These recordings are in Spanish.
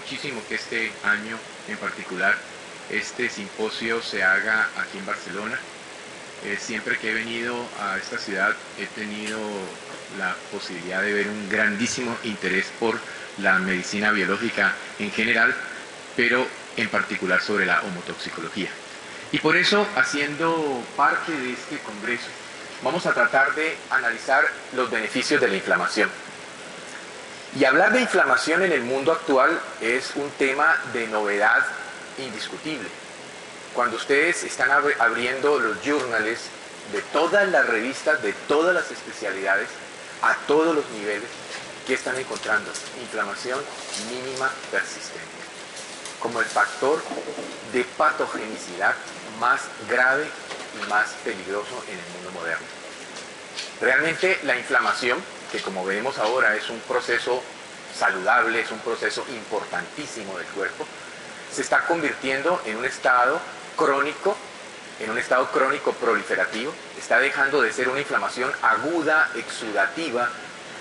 muchísimo que este año en particular este simposio se haga aquí en Barcelona. Siempre que he venido a esta ciudad he tenido la posibilidad de ver un grandísimo interés por la medicina biológica en general, pero en particular sobre la homotoxicología. Y por eso, haciendo parte de este congreso, vamos a tratar de analizar los beneficios de la inflamación. Y hablar de inflamación en el mundo actual es un tema de novedad indiscutible. Cuando ustedes están abriendo los journals de todas las revistas, de todas las especialidades, a todos los niveles, ¿qué están encontrando? Inflamación mínima persistente, como el factor de patogenicidad más grave y más peligroso en el mundo moderno. Realmente la inflamación, que como veremos ahora es un proceso saludable, es un proceso importantísimo del cuerpo, se está convirtiendo en un estado crónico, proliferativo, está dejando de ser una inflamación aguda, exudativa,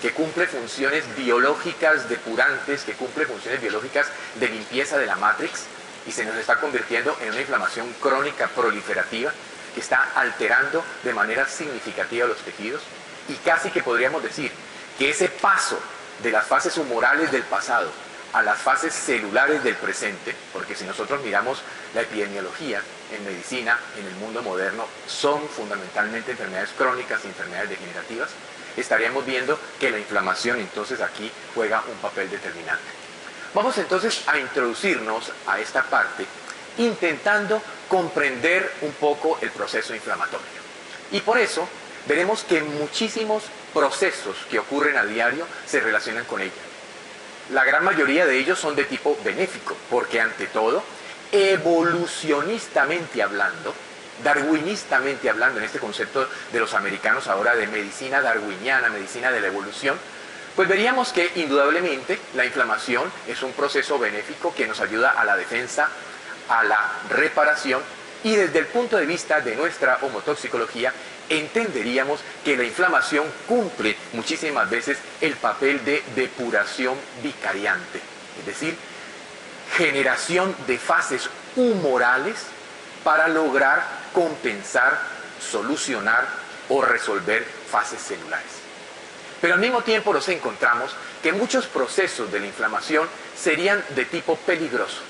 que cumple funciones biológicas depurantes, que cumple funciones biológicas de limpieza de la matrix, y se nos está convirtiendo en una inflamación crónica proliferativa que está alterando de manera significativa los tejidos, y casi que podríamos decir que ese paso de las fases humorales del pasado a las fases celulares del presente, porque si nosotros miramos la epidemiología en medicina, en el mundo moderno, son fundamentalmente enfermedades crónicas y enfermedades degenerativas, estaríamos viendo que la inflamación entonces aquí juega un papel determinante. Vamos entonces a introducirnos a esta parte intentando comprender un poco el proceso inflamatorio. Y por eso veremos que muchísimos procesos que ocurren a diario se relacionan con ella. La gran mayoría de ellos son de tipo benéfico, porque ante todo, evolucionistamente hablando, darwinistamente hablando, en este concepto de los americanos ahora de medicina darwiniana, medicina de la evolución, pues veríamos que indudablemente la inflamación es un proceso benéfico que nos ayuda a la defensa, a la reparación, y desde el punto de vista de nuestra homotoxicología entenderíamos que la inflamación cumple muchísimas veces el papel de depuración vicariante, es decir, generación de fases humorales para lograr compensar, solucionar o resolver fases celulares. Pero al mismo tiempo nos encontramos que muchos procesos de la inflamación serían de tipo peligroso.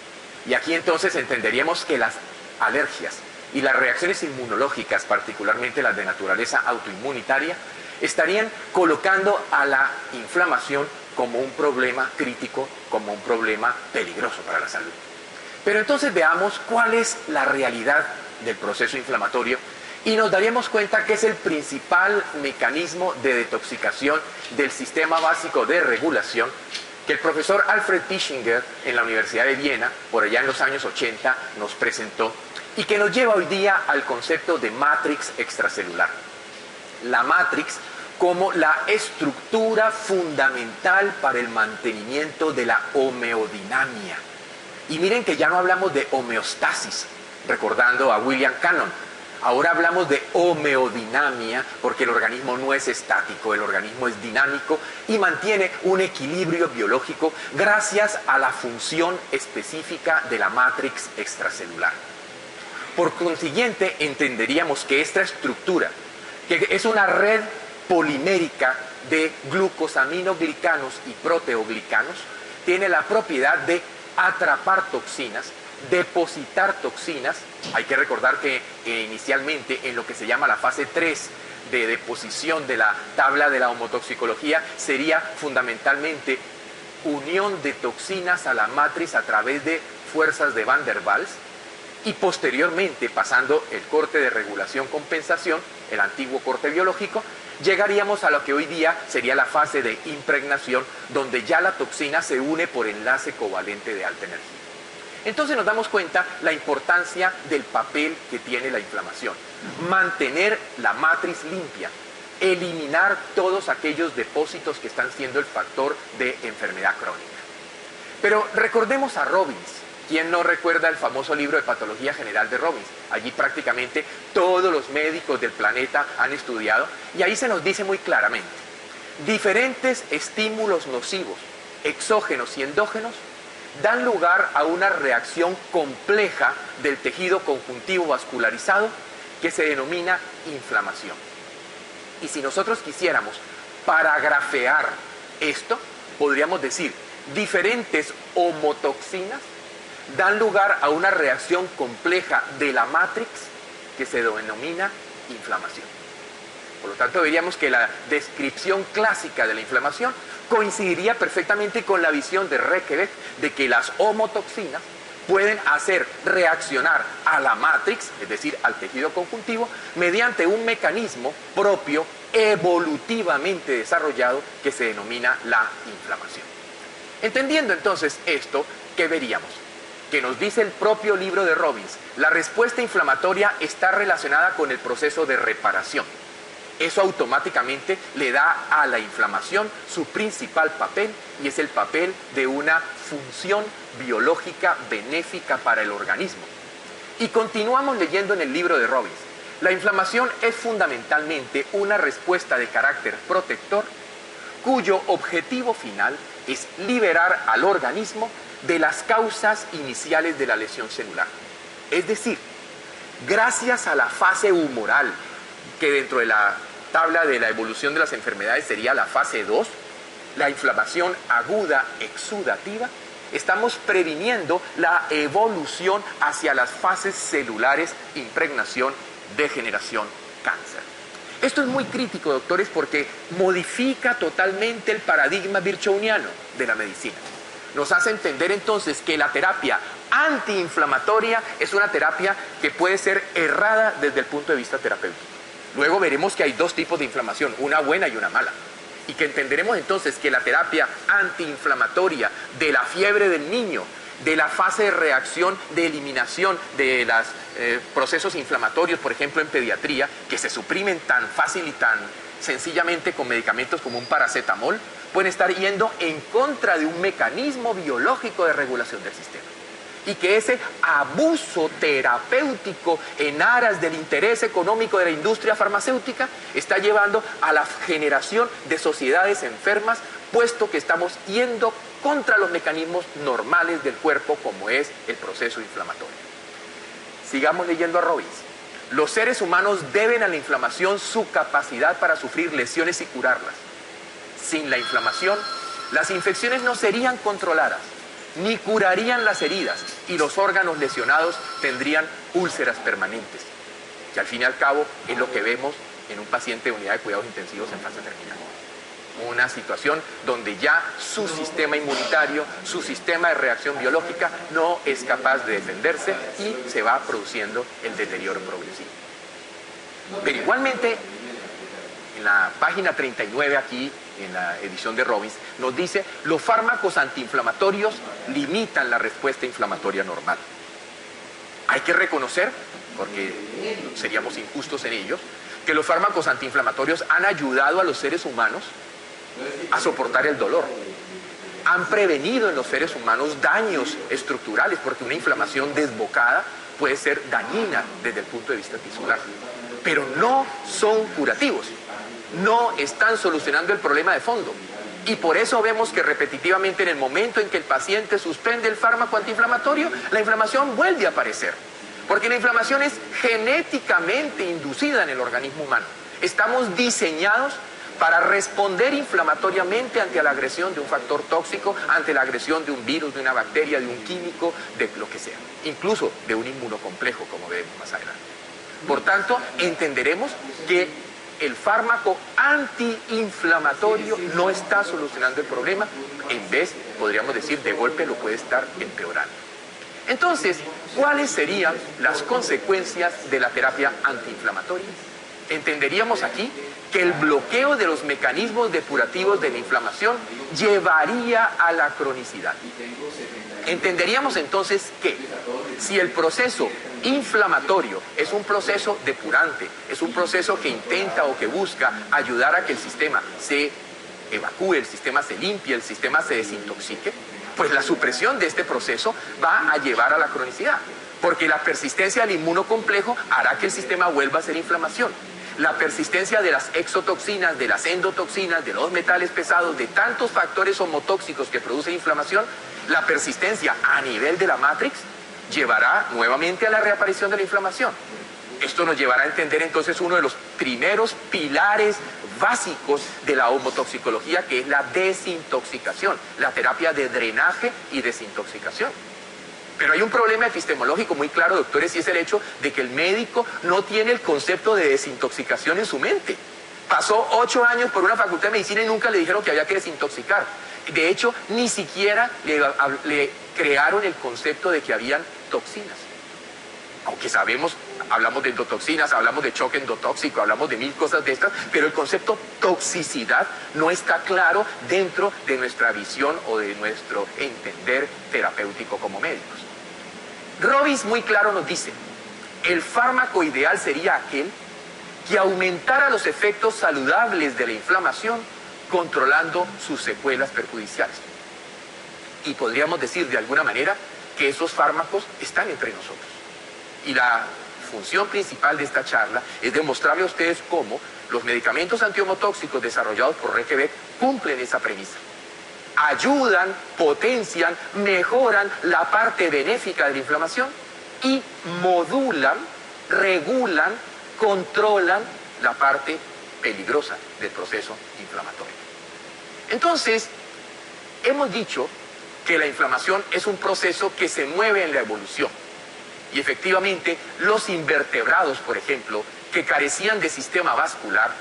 Y aquí entonces entenderíamos que las alergias y las reacciones inmunológicas, particularmente las de naturaleza autoinmunitaria, estarían colocando a la inflamación como un problema crítico, como un problema peligroso para la salud. Pero entonces veamos cuál es la realidad del proceso inflamatorio y nos daríamos cuenta que es el principal mecanismo de detoxicación del sistema básico de regulación que el profesor Alfred Pischinger en la Universidad de Viena, por allá en los años 80, nos presentó y que nos lleva hoy día al concepto de matrix extracelular. La matrix como la estructura fundamental para el mantenimiento de la homeodinamia. Y miren que ya no hablamos de homeostasis, recordando a William Cannon. Ahora hablamos de homeodinamia porque el organismo no es estático, el organismo es dinámico y mantiene un equilibrio biológico gracias a la función específica de la matrix extracelular. Por consiguiente, entenderíamos que esta estructura, que es una red polimérica de glucosaminoglicanos y proteoglicanos, tiene la propiedad de atrapar toxinas, depositar toxinas. Hay que recordar que inicialmente en lo que se llama la fase 3 de deposición de la tabla de la homotoxicología sería fundamentalmente unión de toxinas a la matriz a través de fuerzas de Van der Waals, y posteriormente, pasando el corte de regulación-compensación, el antiguo corte biológico, llegaríamos a lo que hoy día sería la fase de impregnación, donde ya la toxina se une por enlace covalente de alta energía. Entonces nos damos cuenta la importancia del papel que tiene la inflamación. Mantener la matriz limpia, eliminar todos aquellos depósitos que están siendo el factor de enfermedad crónica. Pero recordemos a Robbins. ¿Quién no recuerda el famoso libro de Patología General de Robbins? Allí prácticamente todos los médicos del planeta han estudiado y ahí se nos dice muy claramente: diferentes estímulos nocivos, exógenos y endógenos, dan lugar a una reacción compleja del tejido conjuntivo vascularizado que se denomina inflamación. Y si nosotros quisiéramos paragrafear esto, podríamos decir, diferentes homotoxinas dan lugar a una reacción compleja de la matrix que se denomina inflamación. Por lo tanto, veríamos que la descripción clásica de la inflamación coincidiría perfectamente con la visión de Rekebeck de que las homotoxinas pueden hacer reaccionar a la matrix, es decir, al tejido conjuntivo, mediante un mecanismo propio, evolutivamente desarrollado, que se denomina la inflamación. Entendiendo entonces esto, ¿qué veríamos? Que nos dice el propio libro de Robbins, la respuesta inflamatoria está relacionada con el proceso de reparación. Eso automáticamente le da a la inflamación su principal papel, y es el papel de una función biológica benéfica para el organismo. Y continuamos leyendo en el libro de Robbins. La inflamación es fundamentalmente una respuesta de carácter protector, cuyo objetivo final es liberar al organismo de las causas iniciales de la lesión celular. Es decir, gracias a la fase humoral, que dentro de la tabla de la evolución de las enfermedades sería la fase 2, la inflamación aguda exudativa, estamos previniendo la evolución hacia las fases celulares, impregnación, degeneración, cáncer. Esto es muy crítico, doctores, porque modifica totalmente el paradigma virchowniano de la medicina. Nos hace entender entonces que la terapia antiinflamatoria es una terapia que puede ser errada desde el punto de vista terapéutico. Luego veremos que hay dos tipos de inflamación, una buena y una mala. Y que entenderemos entonces que la terapia antiinflamatoria de la fiebre del niño, de la fase de reacción de eliminación de los procesos inflamatorios, por ejemplo en pediatría, que se suprimen tan fácil y tan sencillamente con medicamentos como un paracetamol, pueden estar yendo en contra de un mecanismo biológico de regulación del sistema. Y que ese abuso terapéutico en aras del interés económico de la industria farmacéutica está llevando a la generación de sociedades enfermas, puesto que estamos yendo contra los mecanismos normales del cuerpo, como es el proceso inflamatorio. Sigamos leyendo a Robbins. Los seres humanos deben a la inflamación su capacidad para sufrir lesiones y curarlas. Sin la inflamación, las infecciones no serían controladas, ni curarían las heridas, y los órganos lesionados tendrían úlceras permanentes, que al fin y al cabo es lo que vemos en un paciente de unidad de cuidados intensivos en fase terminal. Una situación donde ya su sistema inmunitario, su sistema de reacción biológica no es capaz de defenderse y se va produciendo el deterioro progresivo. Pero igualmente, en la página 39 aquí, en la edición de Robbins, nos dice: los fármacos antiinflamatorios limitan la respuesta inflamatoria normal. Hay que reconocer, porque seríamos injustos en ellos, que los fármacos antiinflamatorios han ayudado a los seres humanos a soportar el dolor. Han prevenido en los seres humanos daños estructurales, porque una inflamación desbocada puede ser dañina desde el punto de vista tisular. Pero no son curativos. No están solucionando el problema de fondo. Y por eso vemos que repetitivamente en el momento en que el paciente suspende el fármaco antiinflamatorio, la inflamación vuelve a aparecer. Porque la inflamación es genéticamente inducida en el organismo humano. Estamos diseñados para responder inflamatoriamente ante la agresión de un factor tóxico, ante la agresión de un virus, de una bacteria, de un químico, de lo que sea. Incluso de un inmunocomplejo, como veremos más adelante. Por tanto, entenderemos que el fármaco antiinflamatorio no está solucionando el problema, en vez, podríamos decir, de golpe lo puede estar empeorando. Entonces, ¿cuáles serían las consecuencias de la terapia antiinflamatoria? Entenderíamos aquí que el bloqueo de los mecanismos depurativos de la inflamación llevaría a la cronicidad. Entenderíamos entonces que si el proceso inflamatorio es un proceso depurante, es un proceso que intenta o que busca ayudar a que el sistema se evacúe, el sistema se limpie, el sistema se desintoxique, pues la supresión de este proceso va a llevar a la cronicidad, porque la persistencia del inmunocomplejo hará que el sistema vuelva a ser inflamación. La persistencia de las exotoxinas, de las endotoxinas, de los metales pesados, de tantos factores homotóxicos que producen inflamación, la persistencia a nivel de la matrix llevará nuevamente a la reaparición de la inflamación. Esto nos llevará a entender entonces uno de los primeros pilares básicos de la homotoxicología, que es la desintoxicación, la terapia de drenaje y desintoxicación. Pero hay un problema epistemológico muy claro, doctores, y es el hecho de que el médico no tiene el concepto de desintoxicación en su mente. Pasó 8 años por una facultad de medicina y nunca le dijeron que había que desintoxicar. De hecho, ni siquiera le crearon el concepto de que habían toxinas. Aunque sabemos, hablamos de endotoxinas, hablamos de choque endotóxico, hablamos de 1000 cosas de estas, pero el concepto toxicidad no está claro dentro de nuestra visión o de nuestro entender terapéutico como médicos. Robbins muy claro nos dice, el fármaco ideal sería aquel que aumentara los efectos saludables de la inflamación, controlando sus secuelas perjudiciales. Y podríamos decir de alguna manera que esos fármacos están entre nosotros. Y la función principal de esta charla es demostrarle a ustedes cómo los medicamentos antihomotóxicos desarrollados por Reykjavik cumplen esa premisa. Ayudan, potencian, mejoran la parte benéfica de la inflamación y modulan, regulan, controlan la parte peligrosa del proceso inflamatorio. Entonces, hemos dicho que la inflamación es un proceso que se mueve en la evolución. Y efectivamente, los invertebrados, por ejemplo, que carecían de sistema vascular,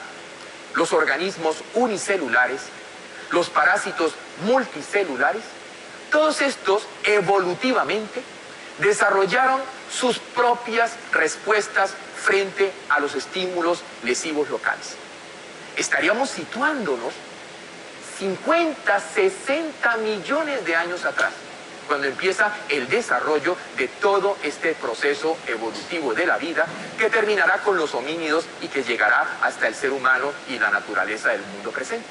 los organismos unicelulares, los parásitos multicelulares, todos estos evolutivamente desarrollaron sus propias respuestas frente a los estímulos lesivos locales. Estaríamos situándonos 50, 60 millones de años atrás, cuando empieza el desarrollo de todo este proceso evolutivo de la vida que terminará con los homínidos y que llegará hasta el ser humano y la naturaleza del mundo presente.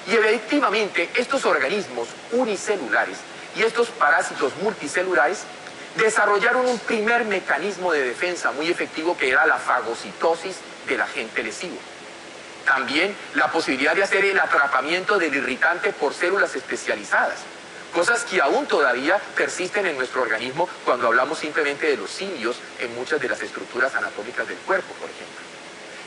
Y efectivamente estos organismos unicelulares y estos parásitos multicelulares desarrollaron un primer mecanismo de defensa muy efectivo, que era la fagocitosis del agente lesivo. También la posibilidad de hacer el atrapamiento del irritante por células especializadas, cosas que aún todavía persisten en nuestro organismo cuando hablamos simplemente de los cilios en muchas de las estructuras anatómicas del cuerpo, por ejemplo.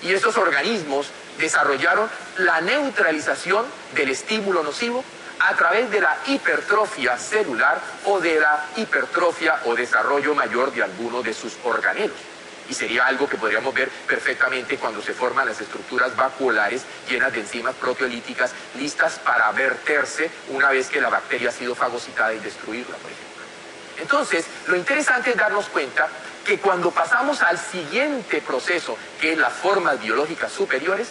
Y estos organismos desarrollaron la neutralización del estímulo nocivo a través de la hipertrofia celular o de la hipertrofia o desarrollo mayor de alguno de sus organelos. Y sería algo que podríamos ver perfectamente cuando se forman las estructuras vacuolares llenas de enzimas proteolíticas listas para verterse una vez que la bacteria ha sido fagocitada y destruirla, por ejemplo. Entonces, lo interesante es darnos cuenta que cuando pasamos al siguiente proceso, que es las formas biológicas superiores,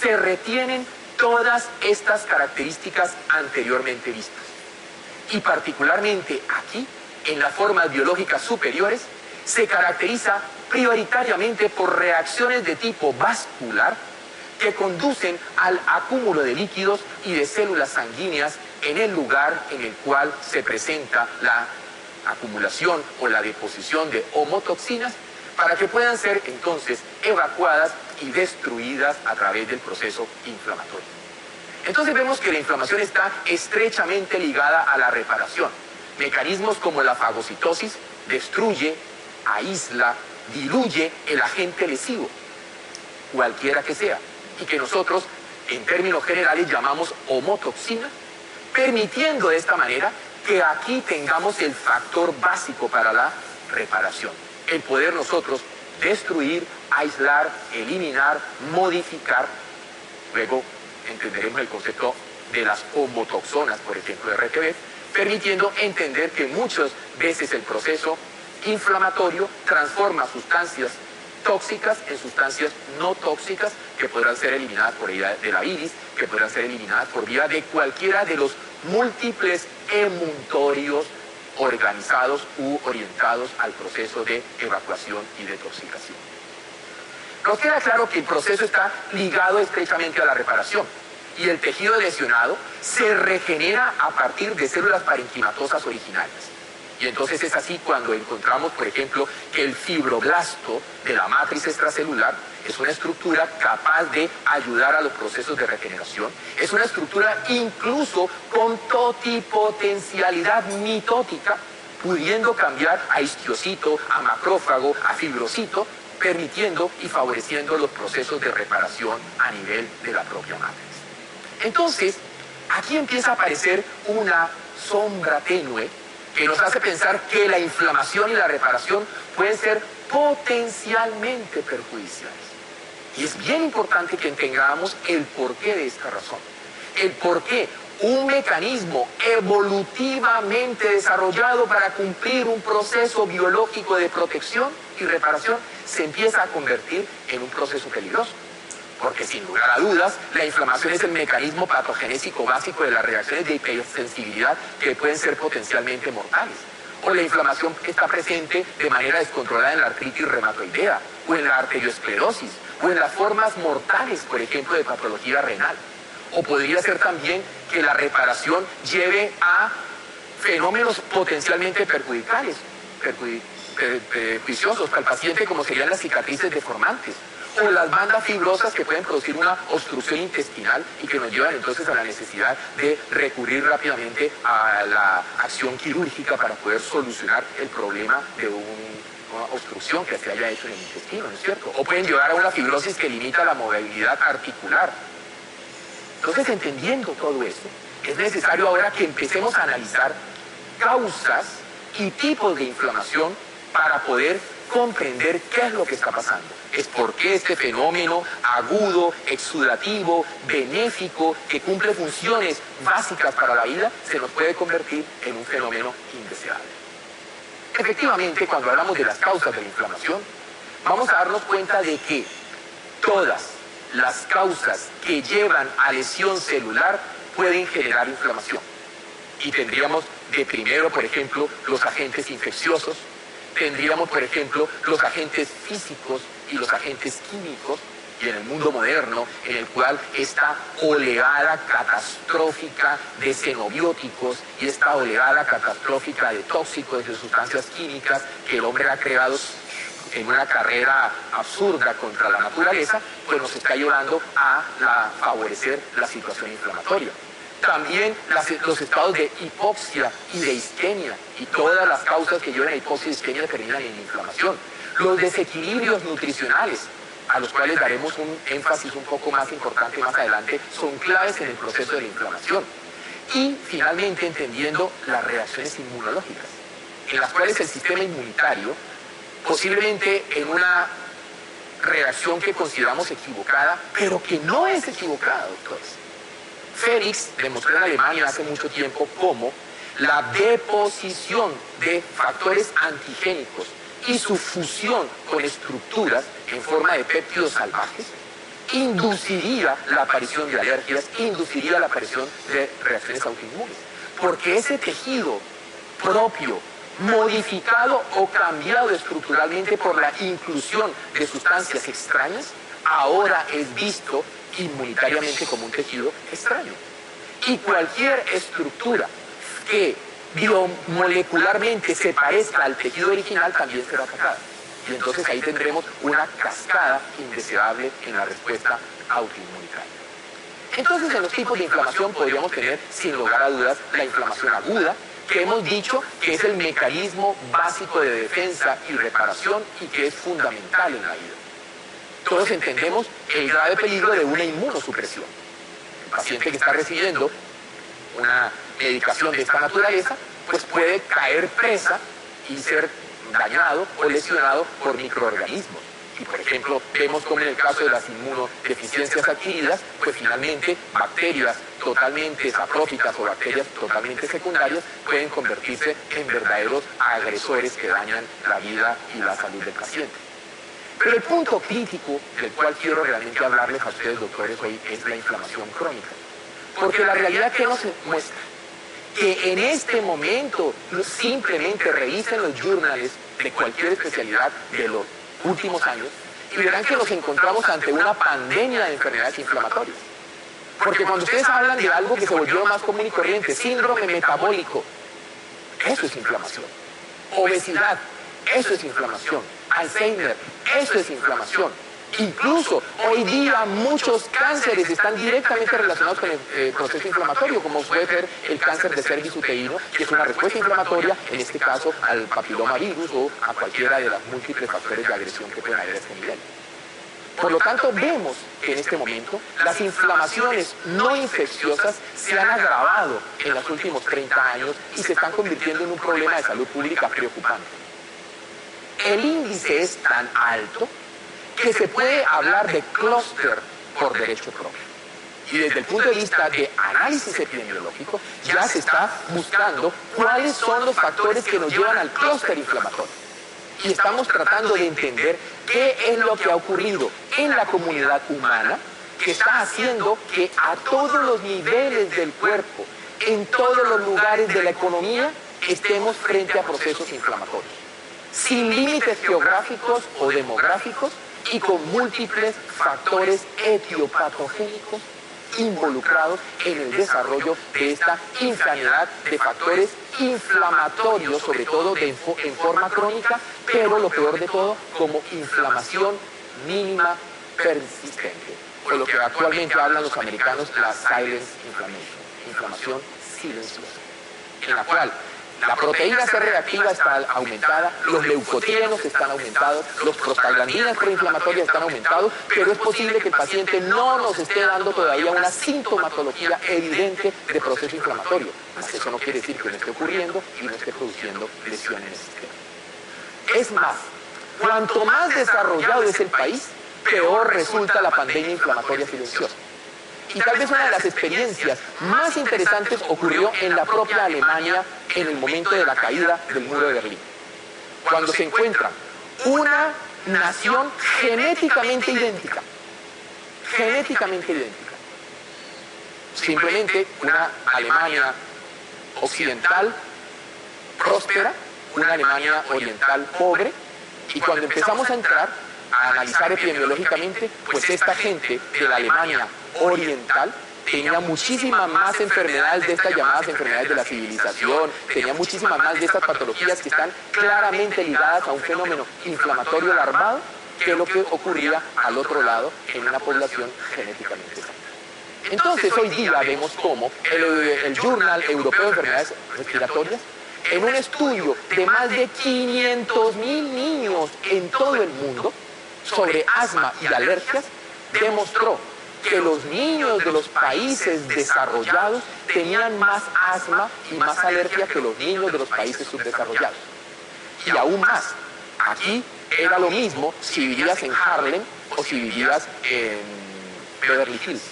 se retienen todas estas características anteriormente vistas. Y particularmente aquí, en las formas biológicas superiores, se caracteriza prioritariamente por reacciones de tipo vascular que conducen al acúmulo de líquidos y de células sanguíneas en el lugar en el cual se presenta la acumulación o la deposición de homotoxinas, para que puedan ser entonces evacuadas y destruidas a través del proceso inflamatorio. Entonces vemos que la inflamación está estrechamente ligada a la reparación. Mecanismos como la fagocitosis destruye, aísla, diluye el agente lesivo, cualquiera que sea, y que nosotros en términos generales llamamos homotoxina, permitiendo de esta manera que aquí tengamos el factor básico para la reparación, el poder nosotros destruir, aislar, eliminar, modificar. Luego entenderemos el concepto de las homotoxonas, por ejemplo, de RTB, permitiendo entender que muchas veces el proceso inflamatorio transforma sustancias tóxicas en sustancias no tóxicas que podrán ser eliminadas por vía de la bilis, que podrán ser eliminadas por vía de cualquiera de los múltiples emuntorios organizados u orientados al proceso de evacuación y detoxicación. Nos queda claro que el proceso está ligado estrechamente a la reparación y el tejido lesionado se regenera a partir de células parenquimatosas originarias. Y entonces es así cuando encontramos, por ejemplo, que el fibroblasto de la matriz extracelular es una estructura capaz de ayudar a los procesos de regeneración. Es una estructura incluso con totipotencialidad mitótica, pudiendo cambiar a histiocito, a macrófago, a fibrocito, permitiendo y favoreciendo los procesos de reparación a nivel de la propia matriz. Entonces, aquí empieza a aparecer una sombra tenue que nos hace pensar que la inflamación y la reparación pueden ser potencialmente perjudiciales. Y es bien importante que entendamos el porqué de esta razón. El porqué un mecanismo evolutivamente desarrollado para cumplir un proceso biológico de protección y reparación se empieza a convertir en un proceso peligroso. Porque sin lugar a dudas, la inflamación es el mecanismo patogenésico básico de las reacciones de hipersensibilidad que pueden ser potencialmente mortales. O la inflamación está presente de manera descontrolada en la artritis reumatoidea, o en la arteriosclerosis, o en las formas mortales, por ejemplo, de patología renal. O podría ser también que la reparación lleve a fenómenos potencialmente perjuiciosos para el paciente, como serían las cicatrices deformantes, o las bandas fibrosas que pueden producir una obstrucción intestinal y que nos llevan entonces a la necesidad de recurrir rápidamente a la acción quirúrgica para poder solucionar el problema de una obstrucción que se haya hecho en el intestino, ¿no es cierto? O pueden llevar a una fibrosis que limita la movilidad articular. Entonces, entendiendo todo esto, es necesario ahora que empecemos a analizar causas y tipos de inflamación para poder comprender qué es lo que está pasando. Es por qué este fenómeno agudo, exudativo, benéfico, que cumple funciones básicas para la vida, se nos puede convertir en un fenómeno indeseable. Efectivamente, cuando hablamos de las causas de la inflamación, vamos a darnos cuenta de que todas las causas que llevan a lesión celular pueden generar inflamación. Y tendríamos de primero, por ejemplo, los agentes infecciosos, tendríamos, por ejemplo, los agentes físicos y los agentes químicos, y en el mundo moderno, en el cual esta oleada catastrófica de xenobióticos y esta oleada catastrófica de tóxicos, de sustancias químicas que el hombre ha creado en una carrera absurda contra la naturaleza, pues nos está llevando a favorecer la situación inflamatoria. También los estados de hipoxia y de isquemia, y todas las causas que llevan a hipoxia y isquemia terminan en inflamación. Los desequilibrios nutricionales, a los cuales daremos un énfasis un poco más importante más adelante, son claves en el proceso de la inflamación. Y finalmente entendiendo las reacciones inmunológicas, en las cuales el sistema inmunitario, posiblemente en una reacción que consideramos equivocada, pero que no es equivocada, doctores. Félix demostró en Alemania hace mucho tiempo cómo la deposición de factores antigénicos y su fusión con estructuras en forma de péptidos salvajes induciría la aparición de alergias, induciría la aparición de reacciones autoinmunes. Porque ese tejido propio, modificado o cambiado estructuralmente por la inclusión de sustancias extrañas, ahora es visto inmunitariamente como un tejido extraño. Y cualquier estructura que biomolecularmente se parezca al tejido original también será atacada. Y entonces ahí tendremos una cascada indeseable en la respuesta autoinmunitaria. Entonces, en los tipos de inflamación podríamos tener, sin lugar a dudas, la inflamación aguda, que hemos dicho que es el mecanismo básico de defensa y reparación y que es fundamental en la vida. Todos entendemos el grave peligro de una inmunosupresión. El paciente que está recibiendo una medicación de esta naturaleza, pues puede caer presa y ser dañado o lesionado por microorganismos. Y por ejemplo, vemos como en el caso de las inmunodeficiencias adquiridas, pues finalmente bacterias totalmente sapróficas o bacterias totalmente secundarias pueden convertirse en verdaderos agresores que dañan la vida y la salud del paciente. Pero el punto crítico del cual quiero realmente hablarles a ustedes, doctores, hoy es la inflamación crónica. Porque la realidad que nos muestra que en este momento simplemente revisen los journals de cualquier especialidad de los últimos años y verán que nos encontramos ante una pandemia de enfermedades inflamatorias. Porque cuando ustedes hablan de algo que se volvió más común y corriente, síndrome metabólico, eso es inflamación. Obesidad, eso es inflamación. Alzheimer, eso es inflamación. Incluso hoy día muchos cánceres están directamente relacionados con el proceso inflamatorio, como puede ser el cáncer de cervix uterino, que es una respuesta inflamatoria, en este caso al papilomavirus o a cualquiera de las múltiples factores de agresión que pueden haber a este nivel. Por lo tanto, vemos que en este momento las inflamaciones no infecciosas se han agravado en los últimos 30 años y se están convirtiendo en un problema de salud pública preocupante. El índice es tan alto que se puede hablar de clúster por derecho propio. Y desde el punto de vista de análisis epidemiológico, ya se está buscando cuáles son los factores que nos llevan al clúster inflamatorio. Y estamos tratando de entender qué es lo que ha ocurrido en la comunidad humana que está haciendo que a todos los niveles del cuerpo, en todos los lugares de la economía, estemos frente a procesos inflamatorios, sin límites geográficos o demográficos y con múltiples factores etiopatogénicos involucrados en el desarrollo de esta infinidad de factores inflamatorios, sobre todo en forma crónica, pero lo peor de todo, como inflamación mínima persistente, o lo que actualmente hablan los americanos, la silent inflammation, inflamación silenciosa, en la cual la proteína C reactiva está aumentada, los leucotrienos están aumentados, los prostaglandinas proinflamatorias están aumentados, pero es posible que el paciente no nos esté dando todavía una sintomatología evidente de proceso inflamatorio. Mas eso no quiere decir que no esté ocurriendo y no esté produciendo lesión en el sistema. Es más, cuanto más desarrollado es el país, peor resulta la pandemia inflamatoria silenciosa. Y tal vez una de las experiencias más interesantes ocurrió en la propia Alemania en el momento de la caída del muro de Berlín. Cuando se encuentra una nación genéticamente idéntica. Simplemente una Alemania occidental próspera, una Alemania oriental pobre, y cuando empezamos a entrar a analizar epidemiológicamente, pues esta gente de la Alemania oriental tenía muchísimas más enfermedades de estas llamadas enfermedades de la civilización, tenía muchísimas más de estas patologías que están claramente ligadas a un fenómeno inflamatorio alarmado que lo que ocurría al otro lado en una población genéticamente sana. Entonces hoy día vemos cómo el Journal Europeo de Enfermedades Respiratorias, en un estudio de más de 500.000 niños en todo el mundo sobre asma y alergias, demostró que los niños de los países desarrollados tenían más asma y más alergia que los niños de los países subdesarrollados. Y aún más, aquí era lo mismo si vivías en Harlem o si vivías en Beverly Hills.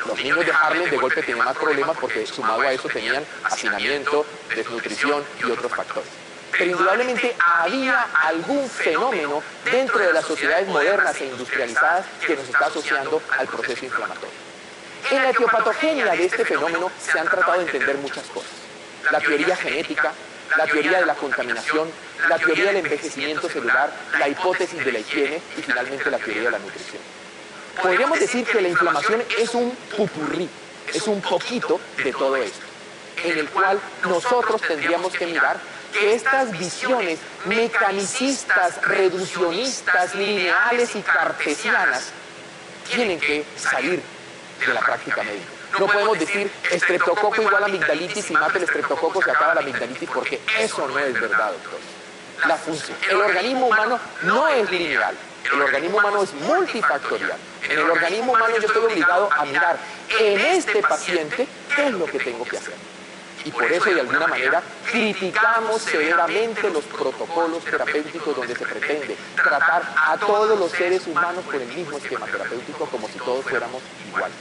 Los niños de Harlem de golpe tenían más problemas porque sumado a eso tenían hacinamiento, desnutrición y otros factores. Pero indudablemente había algún fenómeno dentro de las sociedades modernas e industrializadas que nos está asociando al proceso inflamatorio. En la etiopatogenia de este fenómeno se han tratado de entender muchas cosas. La teoría genética, la teoría de la contaminación, la teoría del envejecimiento celular, la hipótesis de la higiene y finalmente la teoría de la nutrición. Podríamos decir que la inflamación es un pupurrí, es un poquito de todo esto, en el cual nosotros tendríamos que mirar que estas visiones mecanicistas, reduccionistas, lineales y cartesianas tienen que salir de la práctica médica. No podemos decir estreptococo igual a amigdalitis y mata el estreptococo se acaba la amigdalitis porque eso no es verdad, doctor. La función. El organismo humano no es lineal. El organismo humano es multifactorial. En el organismo humano yo estoy obligado a mirar en este paciente qué es lo que tengo que hacer. Y por eso, de alguna manera, criticamos severamente los protocolos terapéuticos donde se pretende tratar a todos los seres humanos por el mismo esquema terapéutico como si todos fuéramos iguales.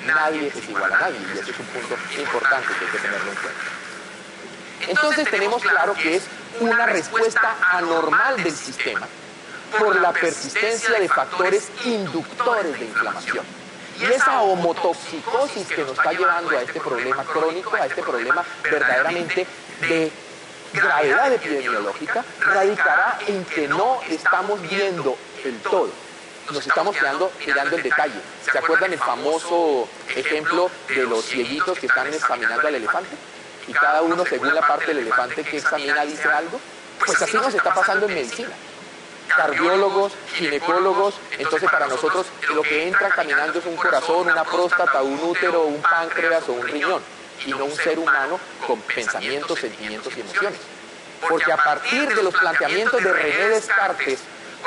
Nadie es igual a nadie y ese es un punto importante que hay que tenerlo en cuenta. Entonces tenemos claro que es una respuesta anormal del sistema por la persistencia de factores inductores de inflamación. Y esa homotoxicosis que nos está llevando a este problema crónico, a este problema verdaderamente de gravedad epidemiológica, radicará en que no estamos viendo el todo. Nos estamos quedando mirando el detalle. ¿Se acuerdan el famoso ejemplo de los cieguitos que están examinando al elefante? Y cada uno, según la parte del elefante que examina, dice algo. Pues así nos está pasando en medicina. Cardiólogos, ginecólogos, entonces para nosotros lo que entra caminando es un corazón, una próstata, un útero, un páncreas o un riñón, y no un ser humano con pensamientos, sentimientos y emociones. Porque a partir de los planteamientos de René Descartes,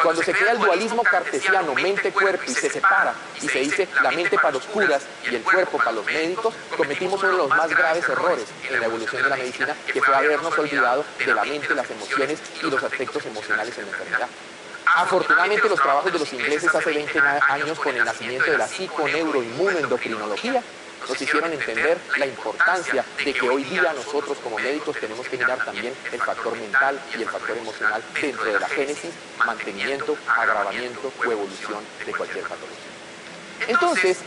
cuando se crea el dualismo cartesiano, mente-cuerpo, y se separa, y se dice la mente para los curas y el cuerpo para los médicos, cometimos uno de los más graves errores en la evolución de la medicina, que fue habernos olvidado de la mente, las emociones y los aspectos emocionales en la enfermedad. Afortunadamente los trabajos de los ingleses hace 20 años con el nacimiento de la psico-neuro-inmuno-endocrinología nos hicieron entender la importancia de que hoy día nosotros como médicos tenemos que mirar también el factor mental y el factor emocional dentro de la génesis, mantenimiento, agravamiento o evolución de cualquier patología. Entonces,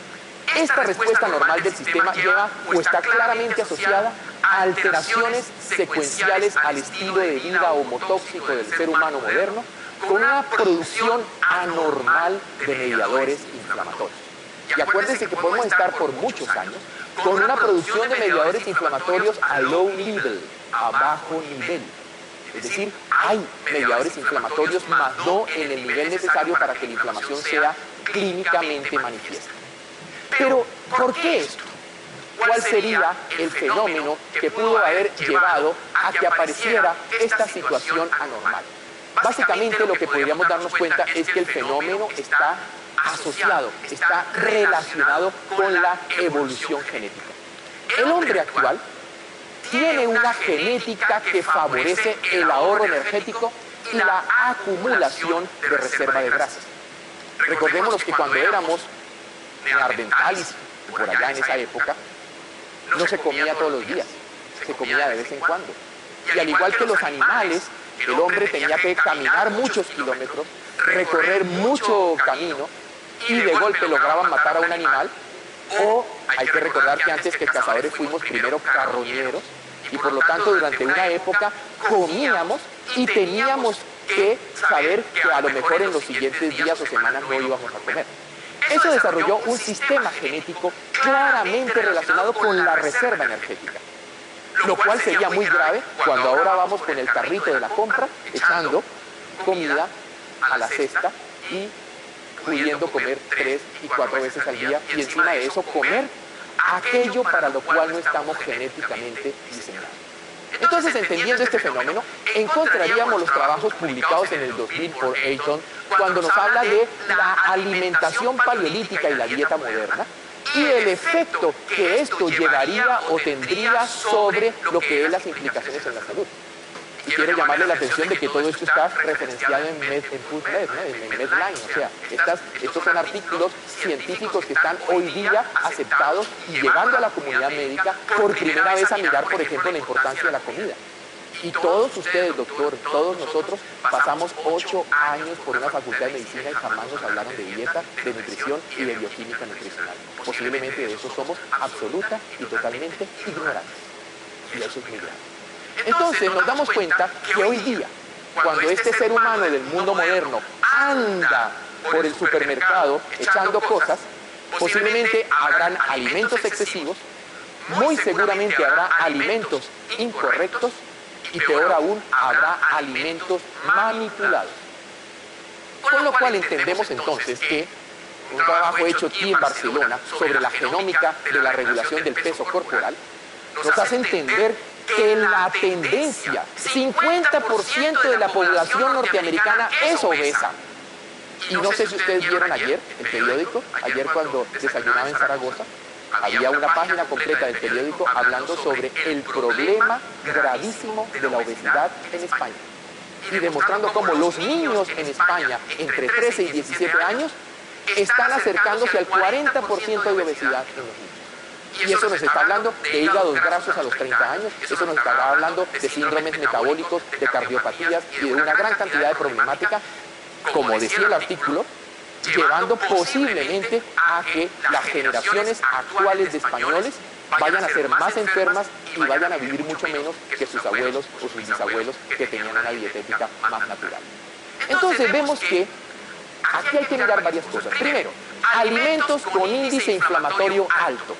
esta respuesta normal del sistema lleva o está claramente asociada a alteraciones secuenciales al estilo de vida homotóxico del ser humano moderno, con una producción anormal de mediadores inflamatorios. Y acuérdense que podemos estar por muchos años con una producción de mediadores inflamatorios a low level, a bajo nivel. Es decir, hay mediadores inflamatorios, mas no en el nivel necesario para que la inflamación sea clínicamente manifiesta. Pero, ¿por qué esto? ¿Cuál sería el fenómeno que pudo haber llevado a que apareciera esta situación anormal? Básicamente lo que podríamos darnos cuenta es que el fenómeno está asociado, está relacionado con la evolución genética. El hombre actual tiene una genética que favorece el ahorro energético y la acumulación de reserva de grasas. Recordémonos que cuando éramos neandertales, por allá en esa época, no se comía todos los días, se comía de vez en cuando. Y al igual que los animales, el hombre tenía que caminar muchos kilómetros, recorrer mucho camino, y de golpe lograban matar a un animal, o hay que recordar que antes que cazadores fuimos primero carroñeros, y por lo tanto durante una época comíamos y teníamos que saber que a lo mejor en los siguientes días o semanas no íbamos a comer. Eso desarrolló un sistema genético claramente relacionado con la reserva energética, lo cual sería muy grave cuando ahora vamos con el carrito de la compra echando comida a la cesta y pudiendo comer 3 y 4 veces al día, y encima de eso comer aquello para lo cual no estamos genéticamente diseñados. Entonces, entendiendo este fenómeno, encontraríamos los trabajos publicados en el 2000 por Ayton, cuando nos habla de la alimentación paleolítica y la dieta moderna, y el efecto que esto llevaría o tendría sobre lo que es las implicaciones en la salud. Y quiero llamarle la atención de que todo esto está referenciado en PubMed, ¿no? en Medline. O sea, estos son artículos científicos que están hoy día aceptados y llevando a la comunidad médica por primera vez a mirar, por ejemplo, la importancia de la comida. Y todos ustedes, doctor, todos nosotros pasamos 8 años por una facultad de medicina y jamás nos hablaron de dieta, de nutrición y de bioquímica nutricional. Posiblemente de eso somos absoluta y totalmente ignorantes. Y eso es muy grave. Entonces nos damos cuenta que hoy día, cuando este ser humano del mundo moderno anda por el supermercado echando cosas, posiblemente habrán alimentos excesivos, muy seguramente habrá alimentos incorrectos y peor aún, habrá alimentos manipulados. Con lo cual entendemos entonces que un trabajo hecho aquí en Barcelona sobre la genómica de la regulación del peso corporal nos hace entender que la tendencia, 50% de la población norteamericana es obesa. Y no sé si ustedes vieron ayer el periódico, ayer cuando desayunaba en Zaragoza, había una página completa del periódico hablando sobre el problema gravísimo de la obesidad en España. Y demostrando cómo los niños en España, entre 13 y 17 años, están acercándose al 40% de obesidad en los niños. Y eso nos está hablando de hígados grasos a los 30 años, eso nos está hablando de síndromes metabólicos, de cardiopatías y de una gran cantidad de problemática, como decía el artículo, llevando posiblemente a que las generaciones actuales de españoles vayan a ser más enfermas y vayan a vivir mucho menos que sus abuelos o sus bisabuelos que tenían una dietética más natural. Entonces vemos que aquí hay que mirar varias cosas. Primero, alimentos con índice inflamatorio alto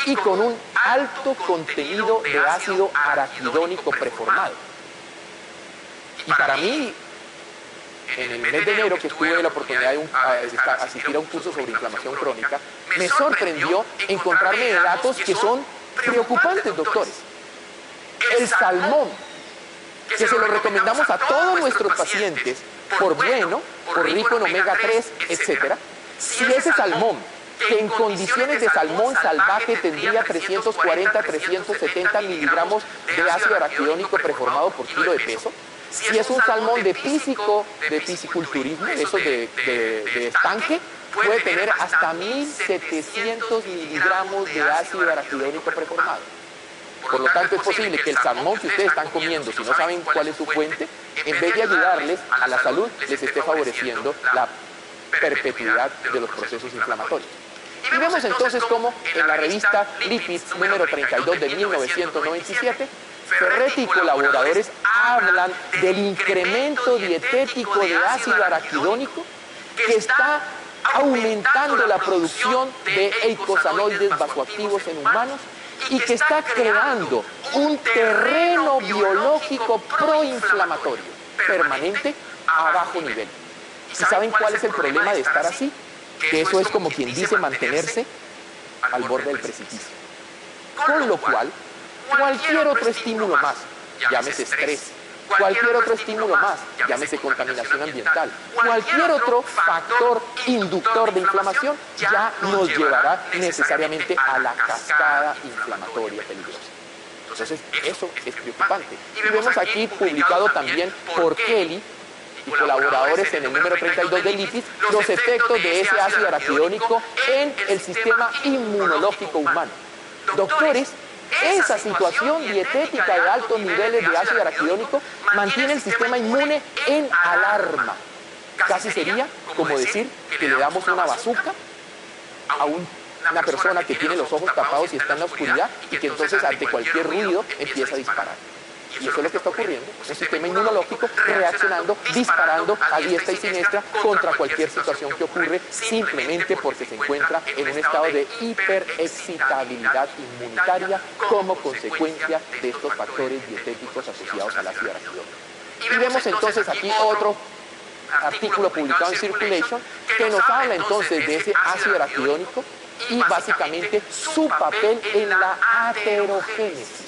y con un alto contenido de ácido araquidónico preformado. Y para mí, en el mes de enero que tuve la oportunidad de asistir a un curso sobre inflamación crónica, me sorprendió encontrarme de datos que son preocupantes, doctores. El salmón, que se lo recomendamos a todos nuestros pacientes por bueno, por rico en omega 3, etc. Si ese salmón, que en condiciones de salmón salvaje tendría 340-370 miligramos de ácido araquidónico preformado por kilo de peso, si es un salmón de pisciculturismo, de esos de estanque, puede tener hasta 1.700 miligramos de ácido araquidónico preformado. Por lo tanto, es posible que el salmón que ustedes están comiendo, si no saben cuál es su fuente, en vez de ayudarles a la salud, les esté favoreciendo la perpetuidad de los procesos inflamatorios. Y vemos entonces cómo en la revista Lipids número 32 de 1997, Ferretti y colaboradores hablan del incremento dietético de ácido araquidónico que está aumentando la producción de eicosanoides vasoactivos en humanos y que está creando un terreno biológico proinflamatorio permanente a bajo nivel. ¿Y saben cuál es el problema de estar así? Que eso es como quien dice mantenerse al borde del precipicio. Con lo cual, cualquier otro estímulo más, llámese estrés, cualquier otro estímulo más, llámese contaminación ambiental, cualquier otro factor inductor de inflamación, ya nos llevará necesariamente a la cascada inflamatoria peligrosa. Entonces, eso es preocupante. Y vemos aquí publicado también por Kelly y colaboradores en el número 32 de Lipids, los efectos de ese ácido araquidónico en el sistema inmunológico humano. Doctores, esa situación dietética de altos niveles de ácido araquidónico mantiene el sistema inmune en alarma. Casi sería como decir que le damos una bazuca a una persona que tiene los ojos tapados y está en la oscuridad y que entonces ante cualquier ruido empieza a disparar. Y eso es lo que está ocurriendo, un sistema inmunológico reaccionando, disparando a diestra y siniestra contra cualquier situación que ocurre simplemente porque se encuentra en un estado de hiperexcitabilidad inmunitaria como consecuencia de estos factores dietéticos asociados al ácido araquidónico. Y vemos entonces aquí otro artículo publicado en Circulation que nos habla entonces de ese ácido araquidónico y básicamente su papel en la aterogénesis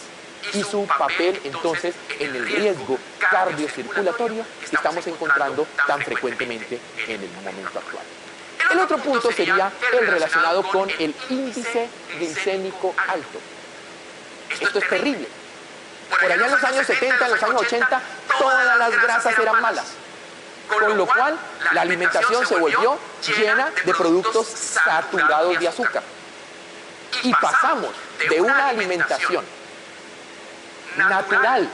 y su papel entonces en el riesgo cardiocirculatorio que estamos encontrando tan frecuentemente en el momento actual. El otro punto sería el relacionado con el índice glicémico alto. Esto es terrible. Por allá en los años 70, en los años 80, todas las grasas eran malas. Con lo cual, la alimentación se volvió llena de productos saturados de azúcar. Y pasamos de una alimentación natural,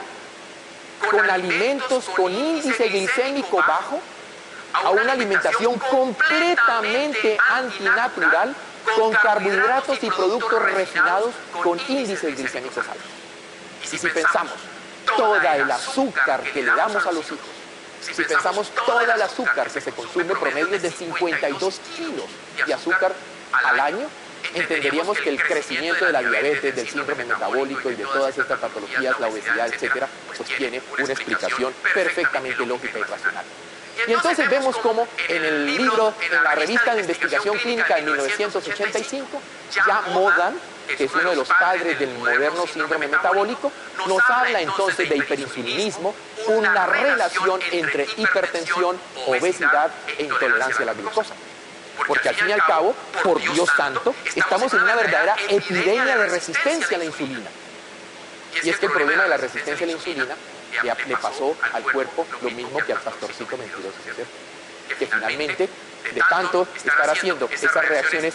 con alimentos con índice glicémico bajo, a una alimentación completamente antinatural, con carbohidratos y productos refinados con índices glicémicos altos. Y si pensamos toda el azúcar que le damos a los hijos, si pensamos toda el azúcar que se consume, promedio de 52 kilos de azúcar al año, entenderíamos que el crecimiento de la diabetes, del síndrome metabólico y de todas estas patologías, la obesidad, etcétera, pues tiene una explicación perfectamente lógica y racional. Y entonces vemos cómo en el libro, en la revista de investigación clínica de 1985, ya Modan, que es uno de los padres del moderno síndrome metabólico, nos habla entonces de hiperinsulinismo, una relación entre hipertensión, obesidad e intolerancia a la glucosa. Porque al fin y al cabo, por Dios santo, estamos en una verdadera epidemia de resistencia a la insulina. Y es que el problema de la resistencia a la insulina le pasó al cuerpo lo mismo que al pastorcito mentiroso, ¿cierto? Que finalmente, de tanto estar haciendo esas reacciones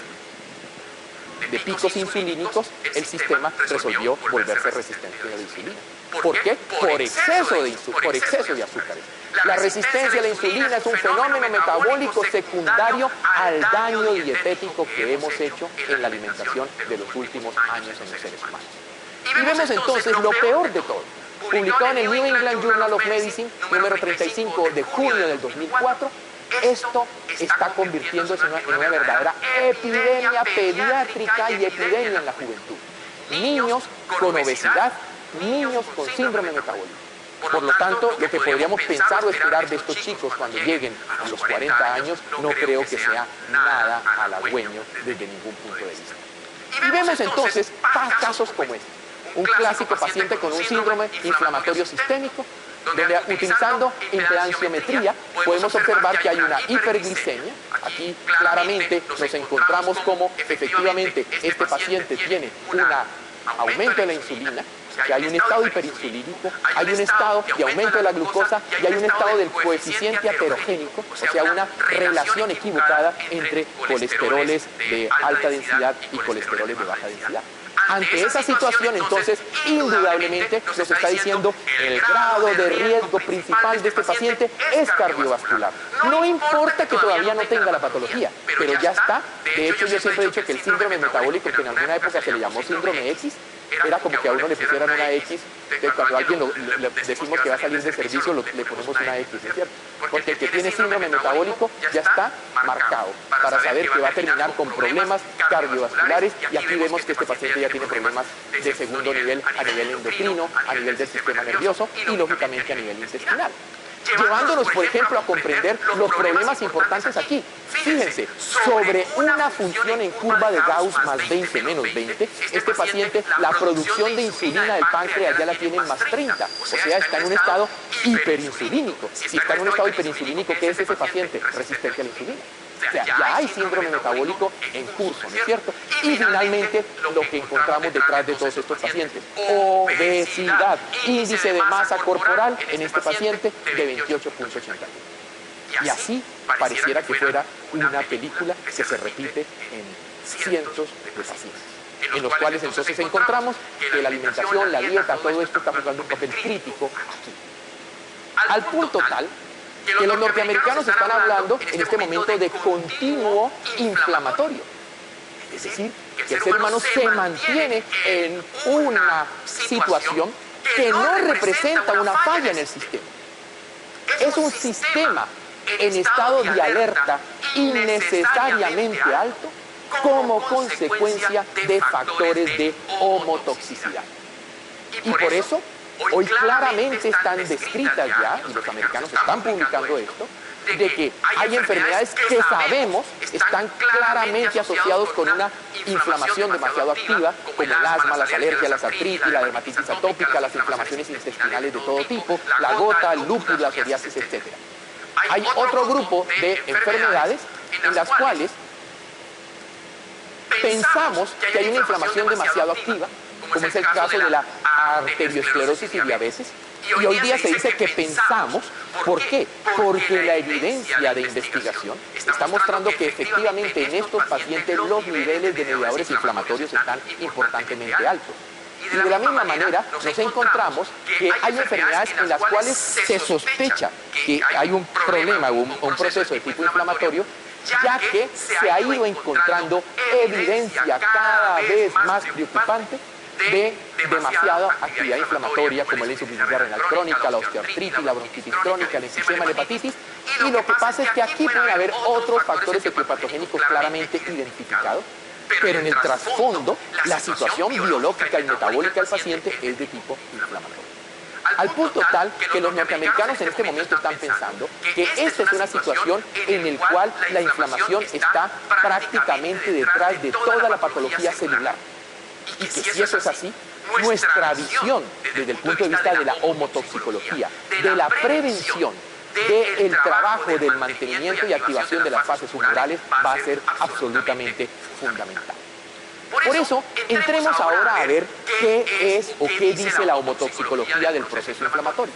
de picos insulínicos, el sistema resolvió volverse resistente a la insulina. ¿Por qué? Por exceso de azúcares. La resistencia a la insulina es un fenómeno metabólico secundario al daño dietético que hemos hecho en la alimentación de los últimos años en los seres humanos. Y vemos entonces lo peor de todo. Publicado en el New England Journal of Medicine, número 35 de junio del 2004, esto está convirtiéndose en una verdadera epidemia pediátrica y epidemia en la juventud. Niños con obesidad, niños con síndrome metabólico. Por lo tanto, lo que podríamos pensar o esperar de estos chicos cuando lleguen a los 40 años no creo que sea nada halagüeño desde ningún punto de vista. Y vemos entonces casos como este. Un clásico paciente con un síndrome inflamatorio sistémico, donde utilizando impedanciometría podemos observar que hay una hiperglicemia. Aquí claramente nos encontramos como efectivamente este paciente tiene un aumento de la insulina, que hay un estado hiperinsulínico, hay un estado de aumento de la glucosa y hay un estado del coeficiente aterogénico, o sea, una relación equivocada entre colesteroles de alta densidad y colesteroles de baja densidad. Ante esa situación, entonces, indudablemente nos está diciendo el grado de riesgo principal de este paciente es cardiovascular. No importa que todavía no tenga la patología, pero ya está. De hecho, yo siempre he dicho que el síndrome metabólico, que en alguna época se le llamó síndrome X, era como que a uno le pusieran una X, cuando a alguien le decimos que va a salir de servicio, le ponemos una X, ¿es cierto? Porque el que tiene síndrome metabólico ya está marcado para saber que va a terminar con problemas cardiovasculares, y aquí vemos que este paciente ya tiene problemas de segundo nivel a nivel endocrino, a nivel del sistema nervioso y lógicamente a nivel intestinal. Llevándonos, por ejemplo, a comprender los problemas importantes aquí. Fíjense, sobre una función en curva de Gauss más 20 menos 20, este paciente, la producción de insulina del páncreas ya la tiene en más 30, o sea, está en un estado hiperinsulínico. Si está en un estado hiperinsulínico, ¿qué es ese paciente? Resistente a la insulina. O sea, ya hay síndrome metabólico en curso, ¿no es cierto? Y finalmente, lo que encontramos detrás de todos estos pacientes: obesidad, índice de masa corporal en este paciente de 28.81. Y así pareciera que fuera una película que se repite en cientos de pacientes, en los cuales entonces encontramos que la alimentación, la dieta, todo esto está jugando un papel crítico aquí. Al punto tal que los norteamericanos están hablando en este momento de continuo inflamatorio. Es decir, que el ser humano se mantiene en una situación que no representa una falla en el sistema. Es un sistema en estado de alerta innecesariamente alto como consecuencia de factores de homotoxicidad. Y por eso, hoy claramente están descritas ya, y los americanos están publicando esto, de que hay enfermedades que sabemos están claramente asociados con una inflamación demasiado activa, como el asma, las alergias, las artritis, la dermatitis atópica, las inflamaciones intestinales de todo tipo, la gota, el lupus, la psoriasis, etc. Hay otro grupo de enfermedades en las cuales pensamos que hay una inflamación demasiado activa, como es el caso de la arteriosclerosis y diabetes, y hoy día se dice que pensamos. ¿Por qué? Porque la evidencia de investigación está mostrando que efectivamente en estos pacientes los niveles de mediadores inflamatorios están importantemente altos. Y de la misma manera nos encontramos que hay enfermedades en las cuales se sospecha que hay un problema o un proceso de tipo inflamatorio, ya que se ha ido encontrando evidencia cada vez más preocupante de demasiada actividad inflamatoria, como la insuficiencia renal crónica, la osteoartritis, la bronquitis crónica, el enfisema, la hepatitis. Y lo que pasa es que aquí pueden haber otros factores etiopatogénicos claramente identificados, pero en el trasfondo la situación biológica y metabólica del paciente es de tipo inflamatorio. Al punto tal que los norteamericanos en este momento están pensando que esta es una situación en la cual la inflamación está prácticamente detrás de toda la patología celular. Y que si eso es así, nuestra visión desde el punto de vista de la homotoxicología, de la prevención, del trabajo del mantenimiento y activación de las fases humorales va a ser absolutamente fundamental. Por eso, entremos ahora a ver qué es o qué dice la homotoxicología del proceso inflamatorio.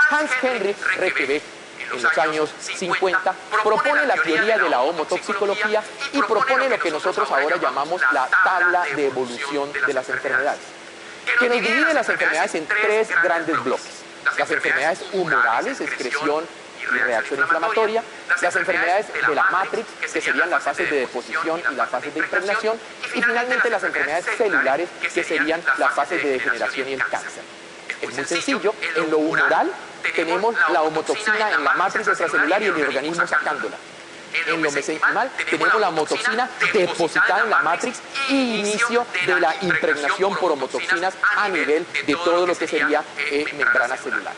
Hans Henrik Rekebeck, en los años 50, propone la teoría de la homotoxicología y propone lo que nosotros ahora llamamos la tabla de evolución de las enfermedades, que nos divide las enfermedades en tres grandes bloques: las enfermedades humorales, excreción y reacción inflamatoria; las enfermedades de la matrix, que serían las fases de deposición y las fases de impregnación; y finalmente las enfermedades celulares, que serían las fases de degeneración y el cáncer. Es muy sencillo. En lo humoral tenemos la homotoxina en la matriz extracelular y el organismo sacándola. En lo mesenquimal tenemos la homotoxina depositada en la matrix y inicio de la impregnación por homotoxinas a nivel de todo lo que sería membrana celular.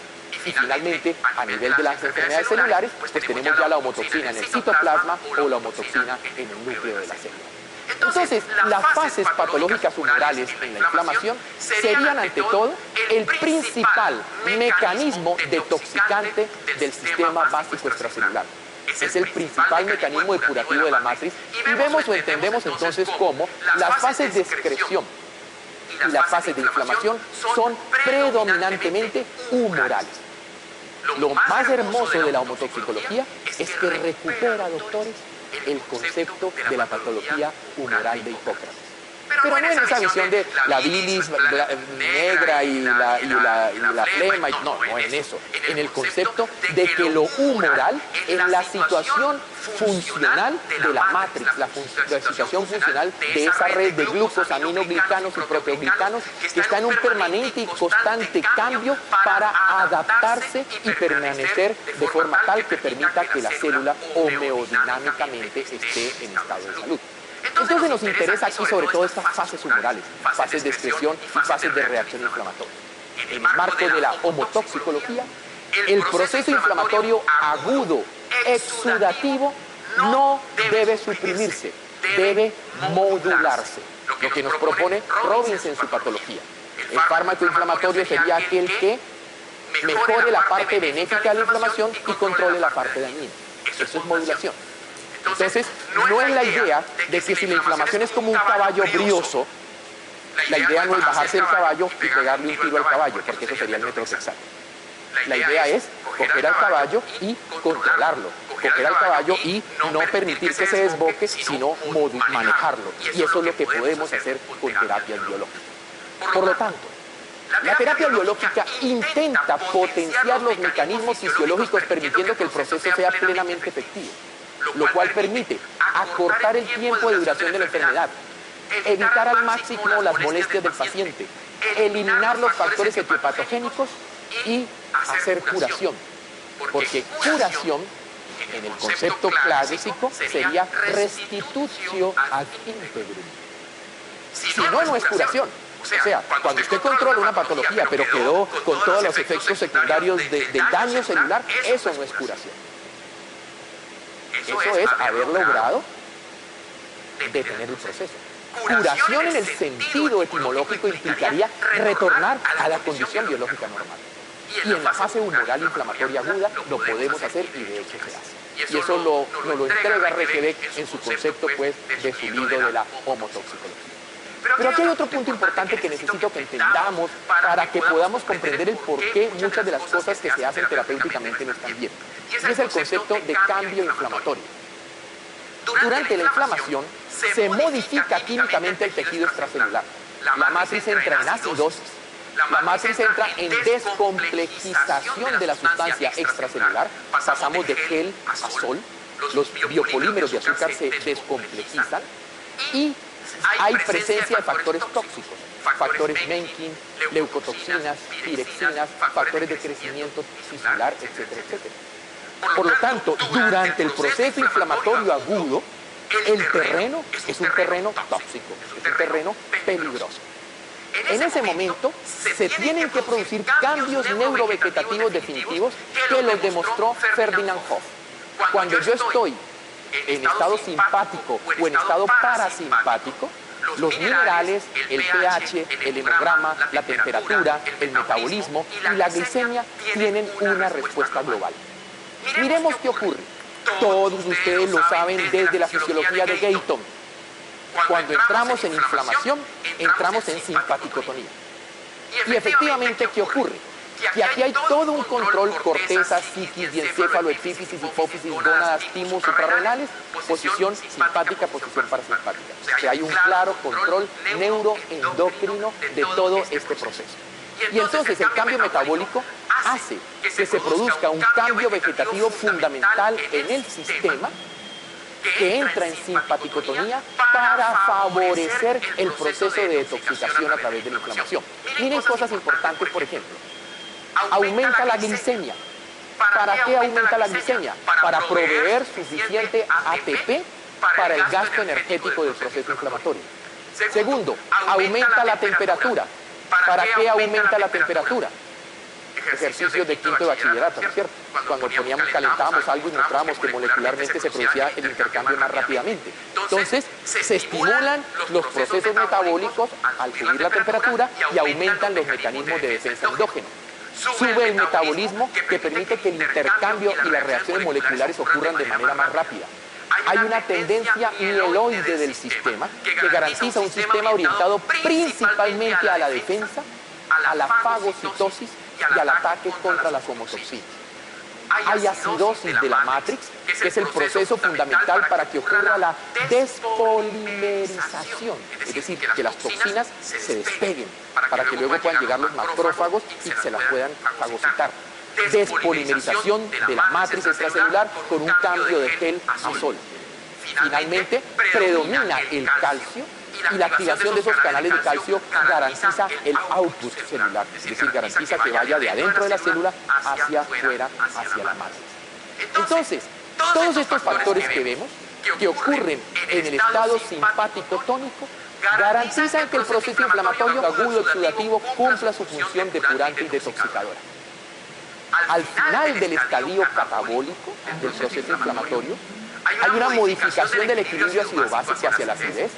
Y finalmente, a nivel de las enfermedades celulares, pues tenemos ya la homotoxina en el citoplasma o la homotoxina en el núcleo de la célula. Entonces, las fases patológicas humorales en la inflamación serían ante todo el principal mecanismo detoxicante del sistema básico extracelular. Es el principal mecanismo depurativo de la matriz y vemos o entendemos entonces cómo las fases de excreción y las fases de inflamación son predominantemente humorales. Lo más hermoso de la homotoxicología es que recupera, doctores, el concepto de la patología humoral de Hipócrates. Pero no en esa visión de la bilis negra y la flema, no en eso, en el concepto de que lo humoral es la situación funcional de la matrix, la situación funcional de esa red de glucosaminoglicanos y proteoglicanos que está en un permanente y constante cambio para adaptarse y permanecer de forma tal que permita que la célula homeodinámicamente esté en estado de salud. Entonces nos interesa aquí sobre todo estas fases humorales, fases de excreción y fases de reacción inflamatoria. En el marco de la homotoxicología, el proceso inflamatorio agudo, exudativo, no debe suprimirse, debe modularse, lo que nos propone Robbins en su patología. El fármaco inflamatorio sería aquel que mejore la parte benéfica de la inflamación y controle la parte dañina. Eso es modulación. Entonces, no es la idea de que si la inflamación es como un caballo brioso, la idea no es bajarse del caballo y pegarle un tiro al caballo, porque eso sería el metrosexato. La idea es coger al caballo y controlarlo, coger al caballo y no permitir que se desboque, sino manejarlo. Y eso es lo que podemos hacer con terapias biológicas. Por lo tanto, la terapia biológica intenta potenciar los mecanismos fisiológicos permitiendo que el proceso sea plenamente efectivo, lo cual permite acortar el tiempo de duración de la enfermedad, evitar al máximo las molestias del paciente, eliminar los factores etiopatogénicos y hacer curación. Porque curación, en el concepto clásico, sería restitutio ad integrum. Si no, no es curación. O sea, cuando usted controla una patología, pero quedó con todos los efectos secundarios del daño celular, eso no es curación. Eso es haber logrado detener el proceso. Curación en el sentido etimológico implicaría retornar a la condición biológica normal. Y en la fase humoral inflamatoria aguda lo podemos hacer y de hecho se hace. Y eso nos lo entrega Requebec en su concepto pues, de su libro de la homotoxicología. Pero aquí hay otro punto importante que necesito que entendamos para que podamos comprender el por qué muchas de las cosas que se hacen terapéuticamente no están bien. Y es el concepto de cambio inflamatorio. Durante la inflamación se modifica químicamente el tejido extracelular. La matriz entra en acidosis, la matriz entra en descomplejización de la sustancia extracelular, pasamos de gel a sol, los biopolímeros de azúcar se descomplejizan y hay presencia de factores tóxicos, factores Mencken, leucotoxinas, pirexinas, factores de crecimiento tisular, etcétera, etcétera. Por lo tanto, durante el proceso inflamatorio agudo, el terreno es un terreno tóxico, es un terreno peligroso. En ese momento se tienen que producir cambios neurovegetativos definitivos que los demostró Ferdinand Hoff. Cuando yo estoy en estado simpático o en estado parasimpático, los minerales, el pH, el hemograma, la temperatura, el metabolismo y la glicemia tienen una respuesta global. Miremos qué ocurre. Todos ustedes lo saben desde la fisiología de Guyton. Cuando entramos en inflamación, entramos en simpaticotonía. Y efectivamente, ¿qué ocurre? Que aquí hay todo un control corteza, psiquis, diencéfalo, epífisis, hipófisis, gónadas, timus, suprarrenales, posición simpática, posición parasimpática. O sea, hay un claro control neuroendocrino de todo este proceso. Y entonces el cambio metabólico hace que se produzca un cambio vegetativo fundamental en el sistema que entra en simpaticotonía para favorecer el proceso de detoxicación a través de la inflamación. Miren cosas importantes, por ejemplo. Aumenta la glicemia. ¿Para qué aumenta la glicemia? Para proveer suficiente ATP para el gasto energético del proceso inflamatorio. Segundo, aumenta la temperatura. ¿Para qué aumenta la temperatura? Ejercicios de quinto de bachillerato, ¿no es cierto? Cuando calentábamos algo y mostrábamos que molecularmente se producía el intercambio más rápidamente. Entonces, se estimulan los procesos metabólicos al subir la temperatura y aumentan los mecanismos de defensa endógenos. Sube el metabolismo que permite que el intercambio y las reacciones moleculares ocurran de manera más rápida. Hay una tendencia mieloide del sistema que garantiza un sistema orientado principalmente a la defensa, a la fagocitosis y al ataque contra las homotoxinas. Hay acidosis de la matrix, que es el proceso fundamental para que ocurra la despolimerización, es decir, que las toxinas se despeguen para que luego puedan llegar los macrófagos y se las puedan fagocitar. Despolimerización de la matriz extracelular con un cambio de gel a sol. Finalmente, predomina el calcio y la activación de esos canales de calcio garantiza el output celular, es decir, garantiza que vaya de adentro de la célula hacia afuera, hacia la matriz. Entonces, todos estos factores que vemos, que ocurren en el estado simpático tónico, garantizan que el proceso inflamatorio agudo oxidativo cumpla su función depurante y detoxicadora. Al final del estadio catabólico del proceso inflamatorio, hay una modificación del equilibrio ácido-básico hacia la acidez,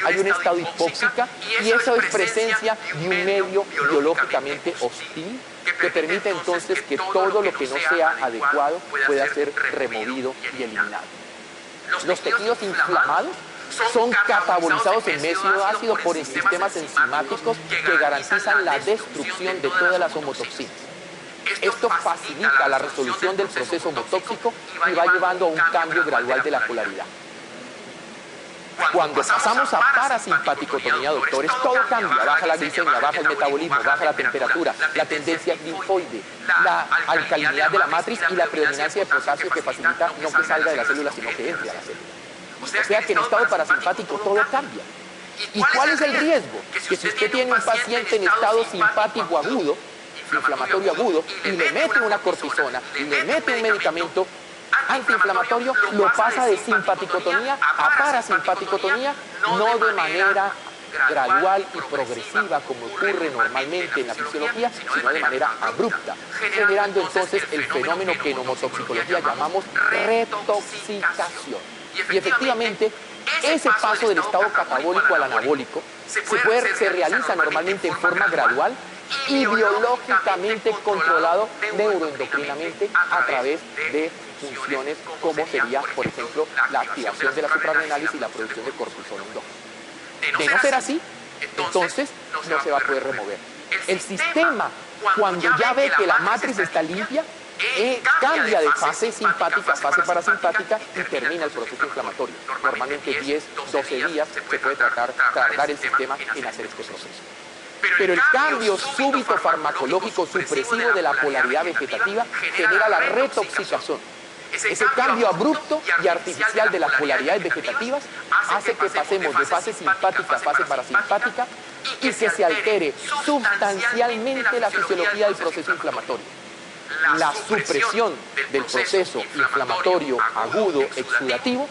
hay un estado hipóxica y eso es presencia de un medio biológicamente hostil que permite entonces que todo lo que no sea adecuado pueda ser removido y eliminado. Los tejidos inflamados son catabolizados en medio ácido por sistemas enzimáticos que garantizan la destrucción de todas las homotoxinas. Esto facilita la resolución del proceso homotóxico y va llevando a un cambio gradual de la polaridad. Cuando pasamos a parasimpaticotonía, doctores, todo cambia. Baja la glicemia, baja el metabolismo, baja la temperatura, la tendencia linfoide, la alcalinidad de la matriz y la predominancia de potasio que facilita no que salga de la célula, sino que entre a la célula. O sea que en estado parasimpático todo cambia. ¿Y cuál es el riesgo? Que si usted tiene un paciente en estado simpático agudo, inflamatorio agudo, y le mete una cortisona, y le mete un medicamento antiinflamatorio, lo pasa de simpaticotonía a parasimpaticotonía, no de manera gradual y progresiva como ocurre normalmente en la fisiología, sino de manera abrupta, generando entonces el fenómeno que en homotoxicología llamamos retoxicación. Y efectivamente, ese paso del estado catabólico al anabólico se realiza normalmente en forma gradual y biológicamente controlado neuroendocrinamente a través de funciones como sería, por ejemplo, la activación de la suprarrenales y la producción de cortisol endógeno. De no ser así, entonces no se va a poder remover. El sistema, cuando ya ve que la matriz está limpia, cambia de fase simpática a fase parasimpática y termina el proceso inflamatorio. Normalmente 10, 12 días se puede tardar el sistema en hacer este proceso. Pero el cambio súbito farmacológico supresivo de la polaridad vegetativa genera la retoxicación. Ese cambio abrupto y artificial de las polaridades vegetativas hace que pasemos de fase simpática a fase parasimpática y que se altere sustancialmente la fisiología del proceso inflamatorio. La supresión del proceso inflamatorio agudo exudativo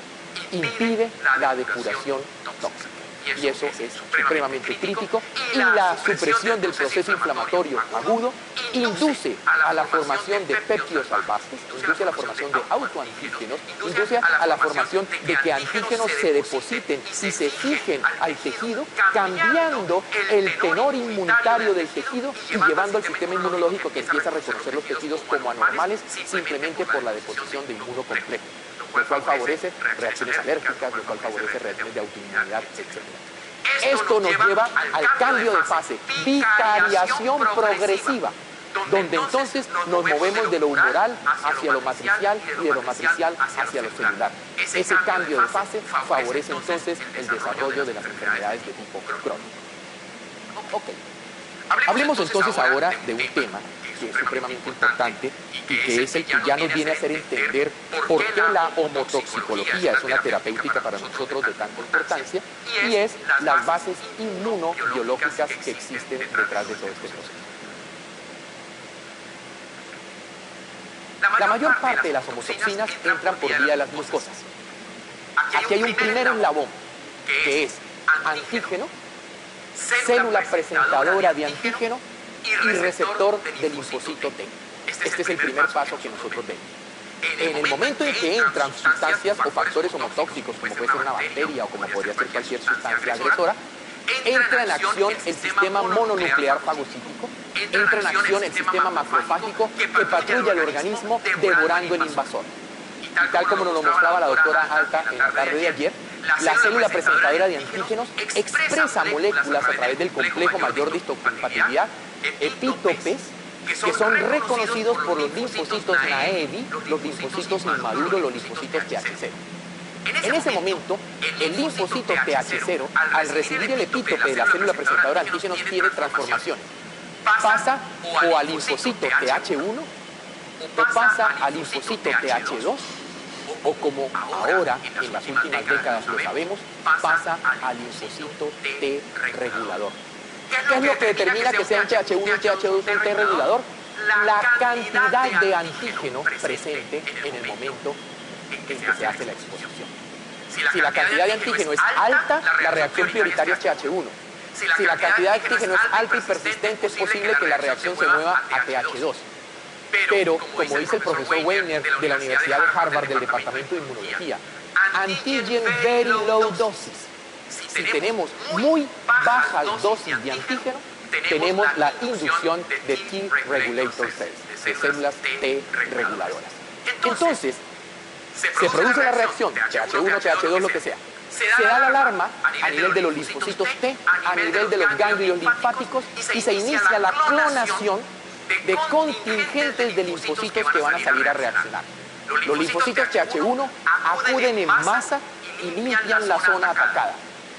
impide la depuración tóxica. Y eso es supremamente crítico. Y la supresión del proceso inflamatorio agudo induce a la formación de péptidos salvajes, induce a la formación de autoantígenos, induce a la formación de que antígenos se depositen y se fijen al tejido, cambiando el tenor inmunitario del tejido y llevando al sistema inmunológico que empieza a reconocer los tejidos como anormales simplemente por la deposición de inmunocomplejo, lo cual favorece reacciones alérgicas, lo cual favorece reacciones de autoinmunidad, etc. Esto nos lleva al cambio de fase, vicariación progresiva, donde entonces nos movemos de lo humoral hacia lo matricial y de lo matricial hacia lo celular. Ese cambio de fase favorece entonces el desarrollo de las enfermedades de tipo crónico. Ok. Hablemos entonces ahora de un tema que es supremamente importante y que es el que ya nos viene a hacer entender por qué la homotoxicología es una terapéutica para nosotros de tanta importancia, y es las bases inmunobiológicas que existen detrás de todo este proceso. La mayor parte de las homotoxinas entran por vía de las mucosas. Aquí hay un primer eslabón, que es antígeno, célula presentadora de antígeno y receptor del linfocito T. Este es el primer paso que nosotros vemos. En el momento en que entran sustancias o factores homotóxicos, como puede ser una bacteria o como podría ser cualquier sustancia agresora, entra en acción el sistema mononuclear fagocítico, entra en acción el sistema macrofágico que patrulla el organismo devorando el invasor. Y tal como nos lo mostraba la doctora Alta en la tarde de ayer, la célula presentadora de antígenos expresa moléculas a través del complejo mayor de histocompatibilidad, epítopes, que son reconocidos por los linfocitos Naevi, los linfocitos inmaduros, los linfocitos TH0. En ese momento, el linfocito TH0, al recibir el epítope de la célula presentadora de antígenos, tiene transformaciones. Pasa o al linfocito TH1, o pasa al linfocito TH2, o como ahora, en las últimas décadas lo sabemos, pasa al linfocito T regulador. ¿Qué es lo que determina que sea un TH1 y un TH2 un T regulador? La cantidad de antígeno presente en el momento en que se hace la exposición. Si la cantidad de antígeno es alta, la reacción prioritaria es TH1. Si la cantidad de antígeno es alta y persistente, es posible que la reacción se mueva a TH2. Pero, como dice el profesor Weiner de la Universidad de Harvard, del Departamento de Inmunología, antigen very low doses. Si tenemos muy bajas dosis de antígeno, tenemos la inducción de T regulator cells, de células T reguladoras. Entonces, se produce la reacción, TH1, TH2, lo que sea. Se da la alarma a nivel de los linfocitos T, a nivel de los ganglios linfáticos, y se inicia la clonación de contingentes de linfocitos que van a salir a reaccionar. Los linfocitos TH1 acuden en masa y limpian la zona atacada.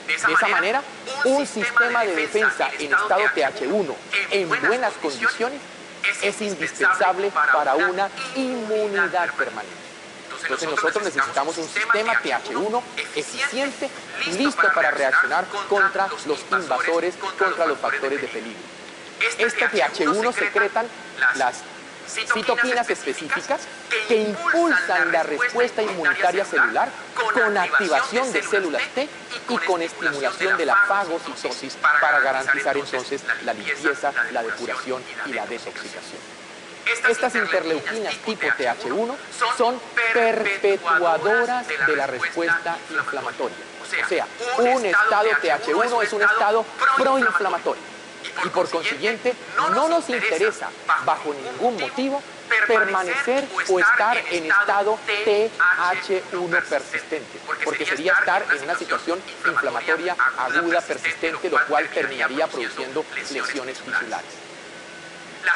De esa manera, un sistema de defensa en estado TH1 en buenas condiciones es indispensable para una inmunidad permanente. Entonces nosotros necesitamos un sistema TH1 eficiente, listo para reaccionar contra los invasores, contra los factores de peligro. Este TH1 secretan las citoquinas específicas que impulsan la respuesta inmunitaria celular con activación de células T y con estimulación de la fagocitosis para garantizar entonces la limpieza, la depuración y la desintoxicación. Estas interleuquinas tipo TH1 son perpetuadoras de la respuesta inflamatoria. O sea, un estado TH1 es un estado proinflamatorio. Y por consiguiente, no nos interesa, bajo ningún motivo, permanecer o estar en estado TH1 persistente, porque sería estar en una situación inflamatoria aguda persistente, lo cual terminaría produciendo lesiones tisulares.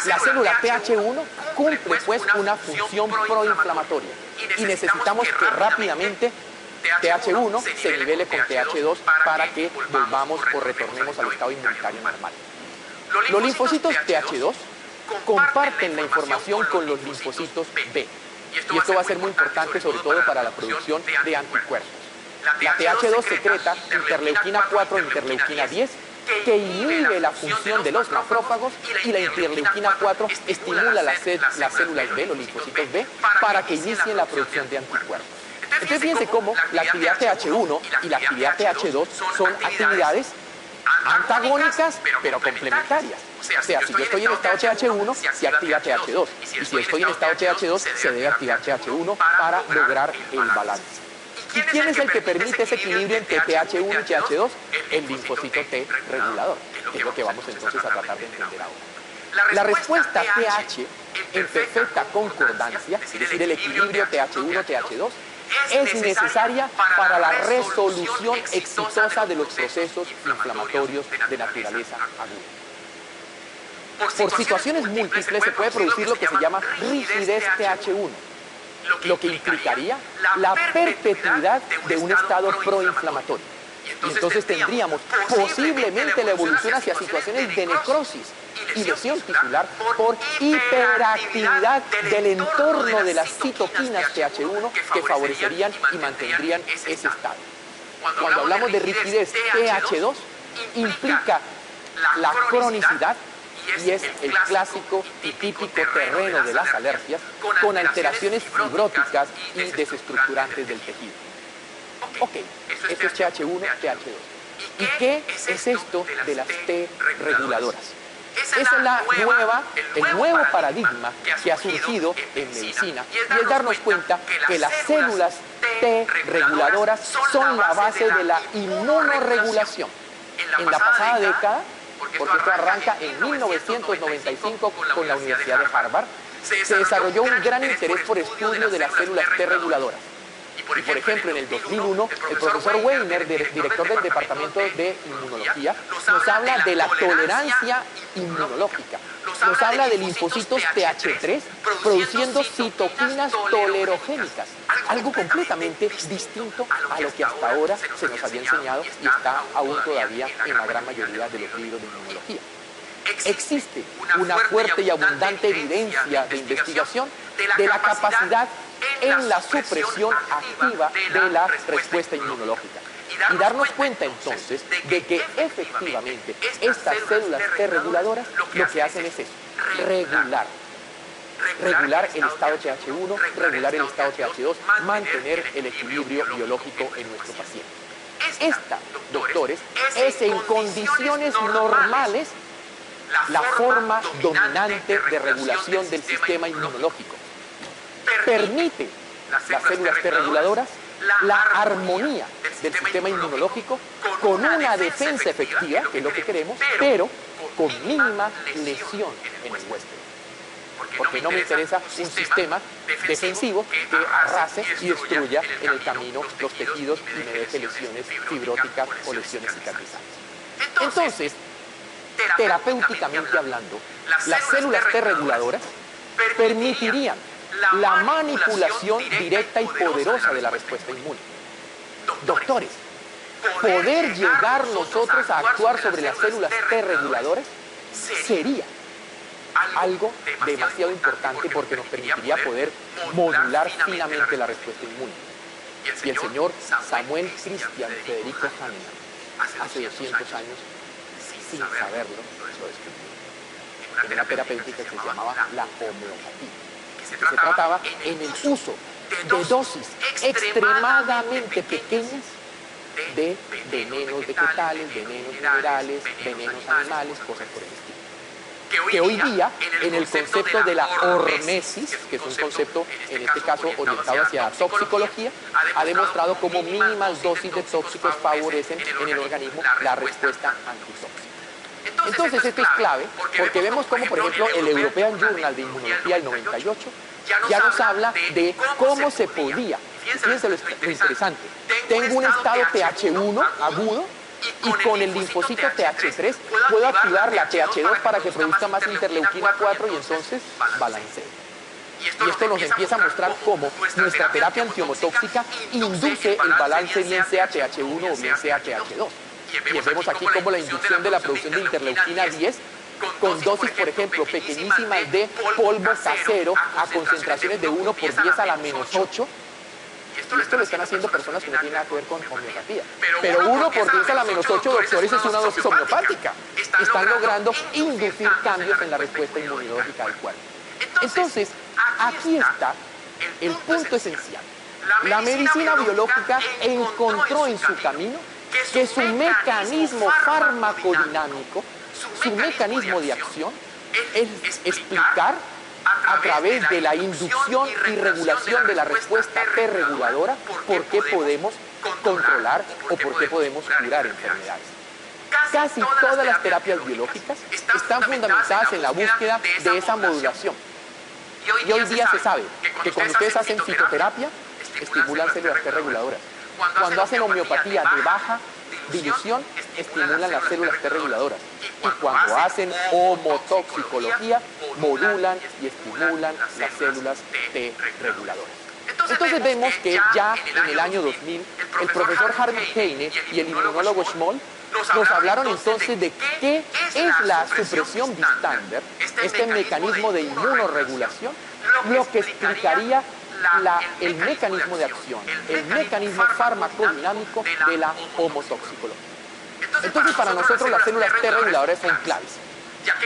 La célula TH1 cumple pues una función proinflamatoria y necesitamos que rápidamente TH1 se nivele con TH2 para que volvamos o retornemos al estado inmunitario normal. Los linfocitos TH2 comparten la información con los linfocitos B. Y esto va a ser muy importante sobre todo para la producción de anticuerpos. La TH2 secreta interleuquina 4 e interleuquina 10 que inhibe la función de los macrófagos y la interleuquina 4 estimula las células B, los linfocitos B, para que inicien la producción de anticuerpos. Entonces fíjense cómo la actividad TH1 y la actividad TH2 son actividades antagónicas pero complementarias. O sea, si yo estoy en estado TH1, se activa TH2. Y si estoy en estado TH2, se debe activar TH1 para lograr el balance. ¿Y quién es el que permite ese equilibrio entre TH1 y TH2? El linfocito T regulador, que es lo que vamos entonces a tratar de entender ahora. La respuesta TH en perfecta concordancia, es decir, el equilibrio TH1-TH2, es necesaria para la resolución exitosa de los procesos inflamatorios de naturaleza aguda. Por situaciones múltiples se puede producir lo que se llama rigidez TH1, lo que implicaría la perpetuidad de un estado proinflamatorio. Y entonces tendríamos posiblemente la evolución hacia situaciones de necrosis y lesión tisular por hiperactividad del entorno de las citoquinas TH1 que favorecerían y mantendrían ese estado. Cuando hablamos de rigidez TH2, implica la cronicidad y es el clásico y típico terreno de las alergias con alteraciones fibróticas y desestructurantes del tejido. Ok, esto es TH1, TH2. ¿Y qué es esto de las T reguladoras? Esa es el nuevo paradigma que ha surgido en medicina, y es darnos cuenta que las células T reguladoras son la base de la inmunorregulación. En la pasada década, porque esto arranca en 1995 con la Universidad de Harvard, se desarrolló un gran interés por estudio de las células T reguladoras. Y por ejemplo, en el 2001, el profesor Weiner, director del Departamento de Inmunología, nos habla de la tolerancia inmunológica. Nos habla de linfocitos TH3 produciendo citoquinas tolerogénicas, algo completamente distinto a lo que hasta ahora se nos había enseñado y está aún todavía en la gran mayoría de los libros de inmunología. Existe una fuerte y abundante evidencia de investigación de la capacidad en la supresión activa de la respuesta inmunológica. Y darnos cuenta entonces de que efectivamente estas células T reguladoras lo que hacen es eso, regular el estado TH1, regular el estado TH2, mantener el equilibrio biológico en nuestro paciente. Esta, doctores, es en condiciones normales la forma dominante de regulación del sistema inmunológico. Permite las células T reguladoras la armonía del sistema inmunológico con una defensa efectiva, que es lo que queremos, pero con mínima lesión en el huésped. Porque no me interesa un sistema defensivo que arrase y destruya en el camino los tejidos y me deje lesiones fibróticas o lesiones cicatrizantes. Entonces, terapéuticamente hablando, las células T reguladoras permitirían la manipulación directa y poderosa de la respuesta inmune. Doctores, poder llegar nosotros a actuar sobre las células T reguladoras sería algo demasiado importante porque nos permitiría poder modular finamente la respuesta inmune. Y el señor Samuel Christian Federico Hahnemann, hace 200 años, sin saberlo, lo descubrió en una terapéutica que se llamaba la homeopatía, que se trataba en el uso de dosis extremadamente pequeñas de venenos vegetales, venenos minerales, venenos animales, cosas por el estilo. Que hoy día, en el concepto de la hormesis, que es un concepto, en este caso, orientado hacia la toxicología, ha demostrado cómo mínimas dosis de tóxicos favorecen en el organismo la respuesta antitóxica. Entonces, esto es clave porque vemos cómo, por ejemplo, el European Journal de Inmunología, el 98, ya nos habla de cómo se podía, fíjense lo interesante, tengo un estado TH1 agudo, y con el linfocito TH3 puedo activar la TH2 para que produzca más interleuquina 4 y entonces balancee. Y esto nos empieza a mostrar cómo nuestra terapia antiomotóxica induce el balance bien sea TH1 o bien sea TH2. Y vemos aquí cómo la inducción de la producción de interleuquina 10 con dosis, por ejemplo, pequeñísimas de polvo casero a concentraciones de 1 por 10 a la menos 8. Y esto lo están haciendo personas que no tienen nada que ver con homeopatía. Pero 1 por 10 a la menos 8, doctores, es una dosis homeopática. Están logrando inducir cambios en la respuesta inmunológica del cuerpo. Entonces, aquí está el punto esencial. La medicina biológica encontró en su camino que su mecanismo farmacodinámico, su mecanismo de acción, es explicar a través de la inducción y regulación de la respuesta T reguladora por qué podemos controlar o por qué podemos curar enfermedades. Casi todas las terapias biológicas están fundamentadas en la búsqueda de esa modulación. Y hoy día se sabe que cuando ustedes hacen fitoterapia, estimulan células T reguladoras. Cuando hacen homeopatía de baja dilución, estimulan las células T reguladoras. Y cuando hacen homotoxicología, modulan y estimulan las células T reguladoras. Entonces vemos que ya en el año 2000, el profesor Harvey Heine y el inmunólogo Schmoll nos hablaron entonces de qué es la supresión bistander, este mecanismo de inmunorregulación, lo que explicaría el mecanismo de acción, el mecanismo farmacodinámico de la homotoxicología. Entonces, para nosotros las células T reguladoras son claves.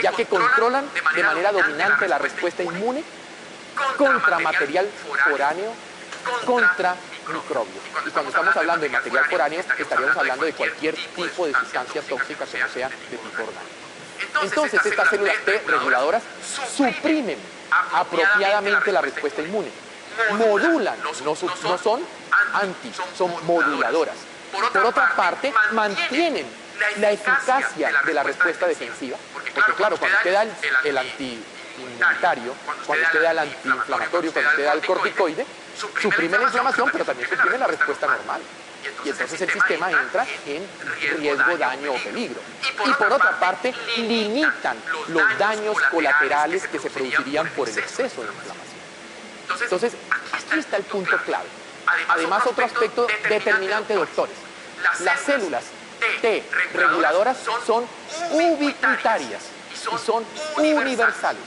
ya que controlan de manera dominante la respuesta inmune contra material foráneo, contra microbios. Y cuando estamos hablando de material foráneo, estaríamos hablando de cualquier tipo de sustancia tóxica que no sea de tipo orgánico. Entonces, estas células T reguladoras suprimen apropiadamente la respuesta inmune, modulan, no son anti, son moduladoras. Por otra parte, mantienen la eficacia de la respuesta defensiva, porque claro, cuando usted da el antiinmunitario, cuando usted da el antiinflamatorio, cuando usted da el corticoide, suprime la inflamación, pero también suprime la respuesta normal. Y entonces el sistema entra en riesgo, daño o peligro. Y por otra parte, limitan los daños colaterales que se producirían por el exceso de inflamación. Entonces, aquí está el punto clave. Además, otro aspecto determinante, doctores. Las células T reguladoras son ubiquitarias y son universales.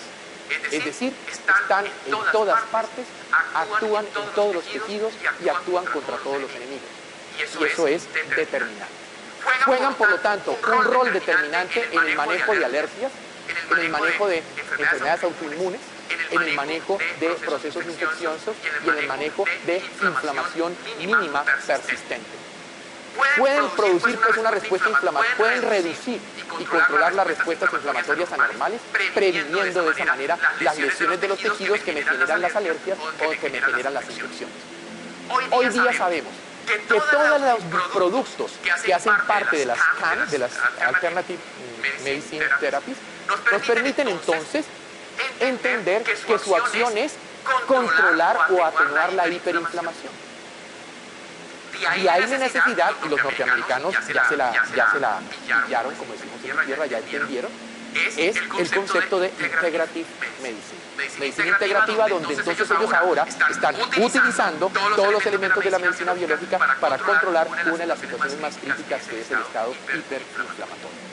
Es decir, están en todas partes, actúan en todos los tejidos y actúan contra todos los enemigos. Y eso es determinante. Juegan, por lo tanto, un rol determinante en el manejo de alergias, en el manejo de enfermedades autoinmunes, en el manejo de procesos infecciosos y en el manejo de inflamación mínima persistente. Pueden producir pues una respuesta inflamatoria, pueden reducir y controlar las respuestas inflamatorias anormales, previniendo de esa manera las lesiones de los tejidos que me generan las alergias o que me generan las infecciones. Hoy día sabemos que todos los productos que hacen parte de las CAN, de las Alternative Medicine Therapies, nos permiten entonces entender que su acción es controlar o atenuar la hiperinflamación. Y ahí la necesidad, y los norteamericanos ya se la pillaron, como decimos en la tierra, ya entendieron, es el concepto de Integrative Medicine. Medicina integrativa, donde entonces ellos ahora están utilizando todos los elementos de la medicina biológica para controlar una de las situaciones más críticas, que es el estado hiperinflamatorio.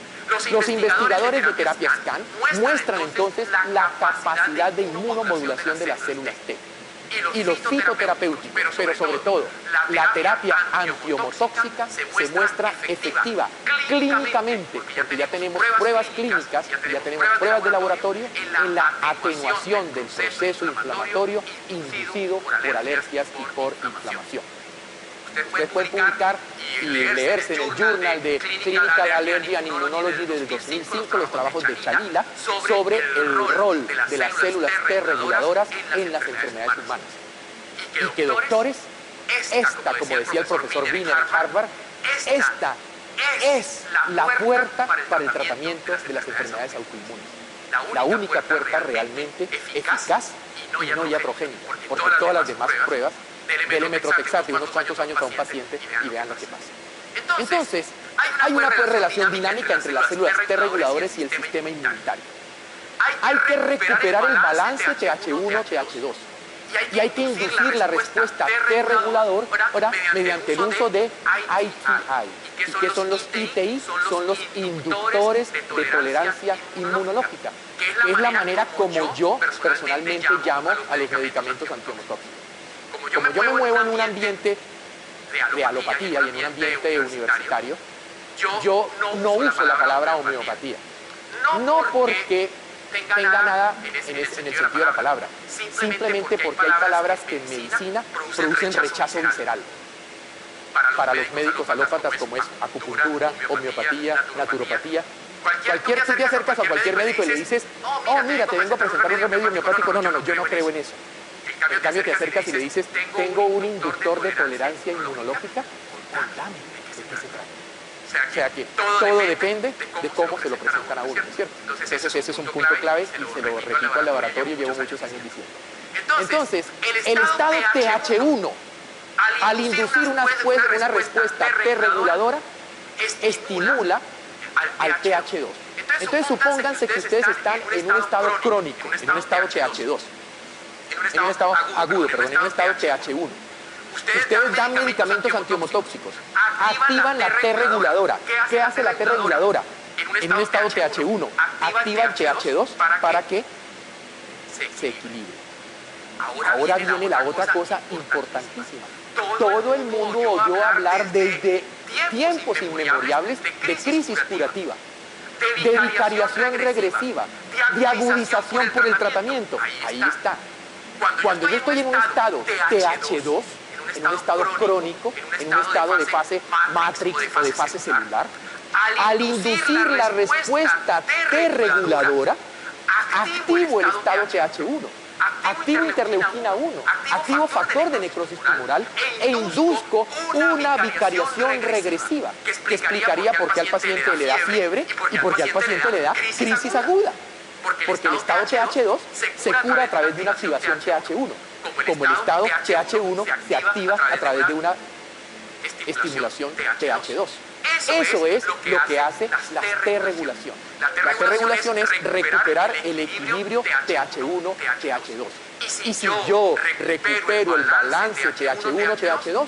Los investigadores de terapias CAN muestran entonces la capacidad de inmunomodulación de las células T. Y los fitoterapéuticos, pero sobre todo la terapia antiomotóxica, se muestra efectiva clínicamente, porque ya tenemos pruebas clínicas, ya tenemos pruebas de laboratorio en la atenuación del proceso inflamatorio inducido por alergias y por inflamación. Ustedes pueden publicar y leerse en el Journal de Clinical Allergy and Immunology desde 2005 los trabajos de Shalila sobre el rol de las células T reguladoras en las enfermedades humanas. Y que, doctores, esta, como decía el profesor Wiener en Harvard, esta es la puerta para el tratamiento de las enfermedades autoinmunes. La única puerta realmente eficaz y no iatrogénica, porque todas las demás pruebas, dele metrotexato y unos cuantos años a un paciente y vean lo que pasa. Entonces, hay una pues, relación dinámica entre las células T reguladoras y el sistema inmunitario. Hay que recuperar el balance TH1-TH2 y hay que inducir la respuesta T regulador mediante el uso de ITI. ¿Y qué son los ITI? Son los inductores de tolerancia inmunológica, que es la manera como yo personalmente llamo a los medicamentos antiomotóxicos. Como yo me muevo en un ambiente de alopatía y en un ambiente universitario, yo no uso la palabra homeopatía. No porque tenga nada en el sentido de la palabra, simplemente porque hay palabras que en medicina producen rechazo visceral. Para los médicos alópatas, como es acupuntura, homeopatía, naturopatía, tú te acercas a cualquier médico y le dices, oh mira, te vengo a presentar un remedio homeopático, no, yo no creo en eso. En cambio te acercas y le dices, tengo un inductor de tolerancia inmunológica, contame de qué se trata. O sea que todo depende de cómo se lo presentan a uno, ¿no es cierto? Entonces ese es un punto clave y se lo repito al laboratorio, llevo muchos años diciendo. Entonces, el estado TH1, al inducir una respuesta T reguladora, estimula al TH2. Entonces supónganse que ustedes están en un estado crónico, en un estado TH2. En un estado agudo, perdón, en un estado TH1. Ustedes dan medicamentos antiomotóxicos, activan la T reguladora. ¿Qué hace la T reguladora? En un estado TH1, activa el TH2 para que se equilibre. Ahora viene la otra cosa importantísima. Todo el mundo oyó hablar desde tiempos inmemoriales de crisis curativa. de vicariación regresiva, de agudización por el tratamiento. Ahí está. Cuando yo estoy en un estado TH2, en un estado crónico, en un estado de fase matrix o de fase celular, al inducir la respuesta T reguladora, activo el estado TH1, activo interleuquina 1, activo factor de necrosis tumoral e induzco una vicariación regresiva que explicaría por qué al paciente le da fiebre y por qué al paciente le da crisis aguda. Porque el estado TH2 se cura a través de una activación TH1, como el estado TH1 se activa a través de una estimulación TH2. Eso es lo que hace la T-regulación. La T-regulación es recuperar el equilibrio TH1-TH2. Y si yo recupero el balance TH1-TH2,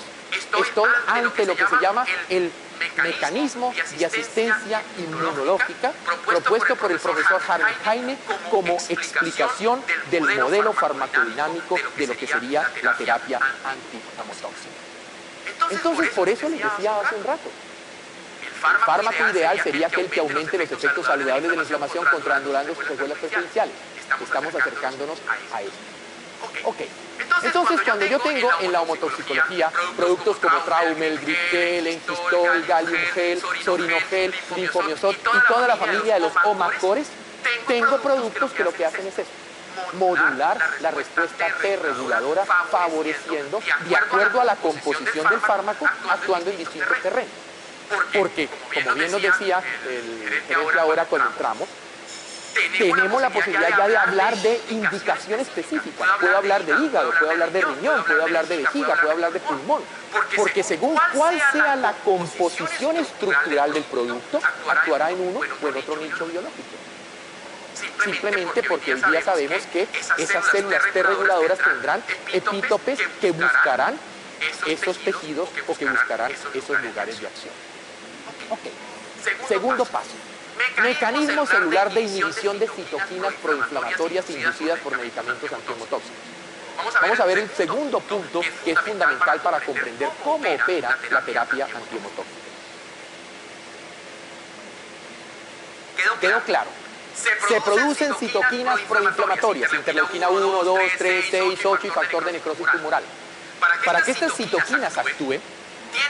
estoy ante lo que se llama el mecanismo de asistencia inmunológica propuesto por el profesor Harry Heine como explicación del modelo farmacodinámico de lo que sería la terapia anti-hemotóxica. Entonces, por eso les decía hace un rato, el fármaco ideal sería aquel que aumente los efectos saludables de la inflamación controlando sus secuelas perjudiciales. Estamos acercándonos a eso. Ok. Entonces, cuando yo tengo en la homotoxicología productos como Traumel, Gripgel, Enkistol, Gallium-Gel, Sorinogel, Linfomiosot y toda la familia de los OMACores, tengo productos que lo que hacen es eso: modular la respuesta T reguladora, favoreciendo, de acuerdo a la composición del fármaco, actuando en distintos terrenos. Porque, como bien nos decía el gerente ahora cuando entramos, tenemos la posibilidad ya de hablar de indicación específica. Puedo hablar de hígado, puedo hablar de riñón, puedo hablar de vejiga, puedo hablar de pulmón. Porque según cuál sea la composición estructural del producto, actuará en uno o en otro nicho biológico. Simplemente porque hoy día sabemos que esas células T reguladoras tendrán epítopes que buscarán esos tejidos o que buscarán esos lugares de acción. Ok. Segundo paso. Mecanismo celular de inhibición de citoquinas proinflamatorias inducidas por medicamentos antihemotóxicos. Vamos a ver el segundo punto que es fundamental para comprender cómo opera la terapia antihemotóxica. Quedó claro. Se producen citoquinas proinflamatorias, interleuquina 1, 2, 3, 6, 8 y factor de necrosis tumoral. Para que estas citoquinas actúen,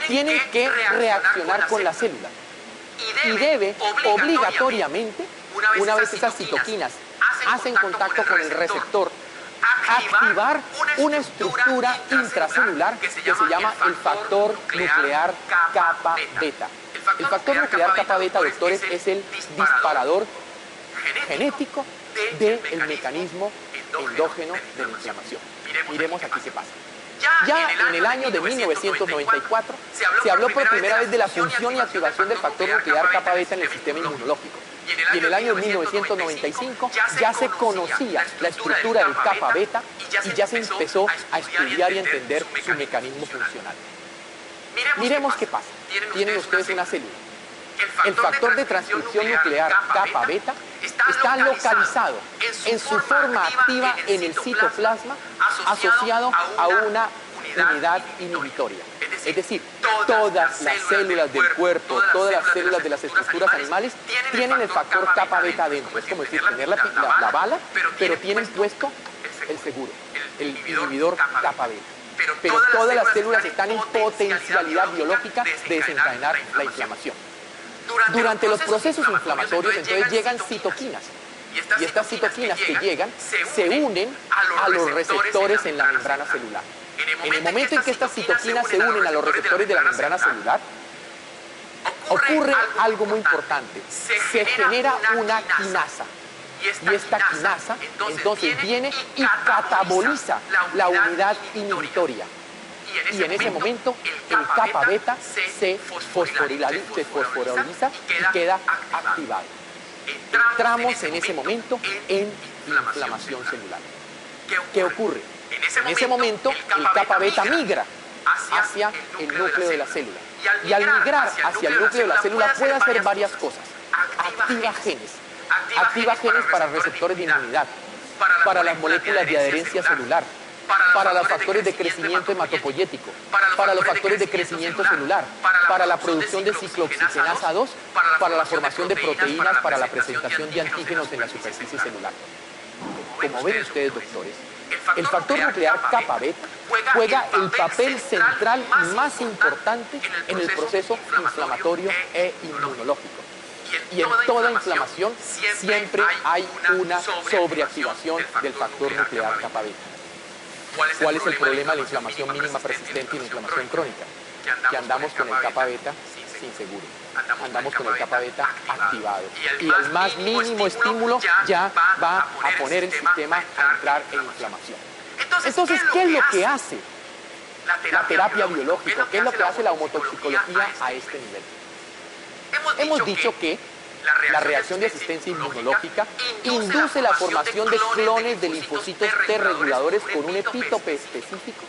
tienen que reaccionar con la célula. Y debe obligatoriamente, una vez esas citoquinas hacen contacto con el receptor, activar una estructura intracelular que se llama el factor nuclear kappa beta. El factor nuclear kappa beta, doctores, es el disparador genético del mecanismo endógeno de la inflamación. Miremos aquí qué pasa. Ya en el año de 1994 se habló por primera vez de la función y activación del factor nuclear kappa beta en el sistema inmunológico. Y en el año 1995 ya se conocía la estructura del kappa beta y ya se empezó a estudiar y a entender su mecanismo funcional. Miremos qué pasa. Tienen ustedes una célula. El factor de transcripción nuclear kappa beta está localizado en su forma activa en el citoplasma asociado a una unidad inhibitoria. Es decir, todas las células del cuerpo, todas las células de las estructuras animales tienen el factor kappa beta adentro. Es como decir, tener la bala, pero tienen puesto el seguro, el inhibidor kappa beta. Pero todas las células están en potencialidad biológica de desencadenar la inflamación. Durante los procesos inflamatorios, entonces llegan citoquinas. Y estas citoquinas que llegan se unen a los receptores en la membrana celular. En el momento en que estas citoquinas se unen a los receptores de la membrana celular, ocurre algo muy importante. Se genera una quinasa. Y esta quinasa entonces viene y cataboliza la unidad inhibitoria. Y en ese momento el kappa beta se fosforiliza y queda activado. Entramos en ese momento en inflamación celular. ¿Qué ocurre? En ese momento el kappa beta migra hacia el núcleo de la célula. Y al migrar hacia el núcleo de la célula puede hacer varias cosas. Activa genes. Activa genes para receptores de inmunidad, para las moléculas de adherencia celular, para los factores de crecimiento hematopoyético, para los factores de crecimiento celular, para la producción de ciclooxigenasa 2, para la formación de proteínas, para la presentación de antígenos en la superficie celular. Como ven ustedes, doctores, el factor nuclear kappa beta juega el papel central más importante en el proceso inflamatorio e inmunológico. Y en toda inflamación siempre hay una sobreactivación del factor nuclear kappa beta. ¿Cuál es el problema de la inflamación mínima persistente y la inflamación crónica? Que andamos con el kappa beta sin seguro. Andamos con el kappa beta activado. Y el más mínimo estímulo ya va a poner el sistema a entrar en inflamación. Entonces, ¿qué es lo que hace la terapia biológica? ¿Qué es lo que hace la homotoxicología a este nivel? Hemos dicho que la reacción de asistencia inmunológica induce la formación de clones de linfocitos T reguladores con un epítope específico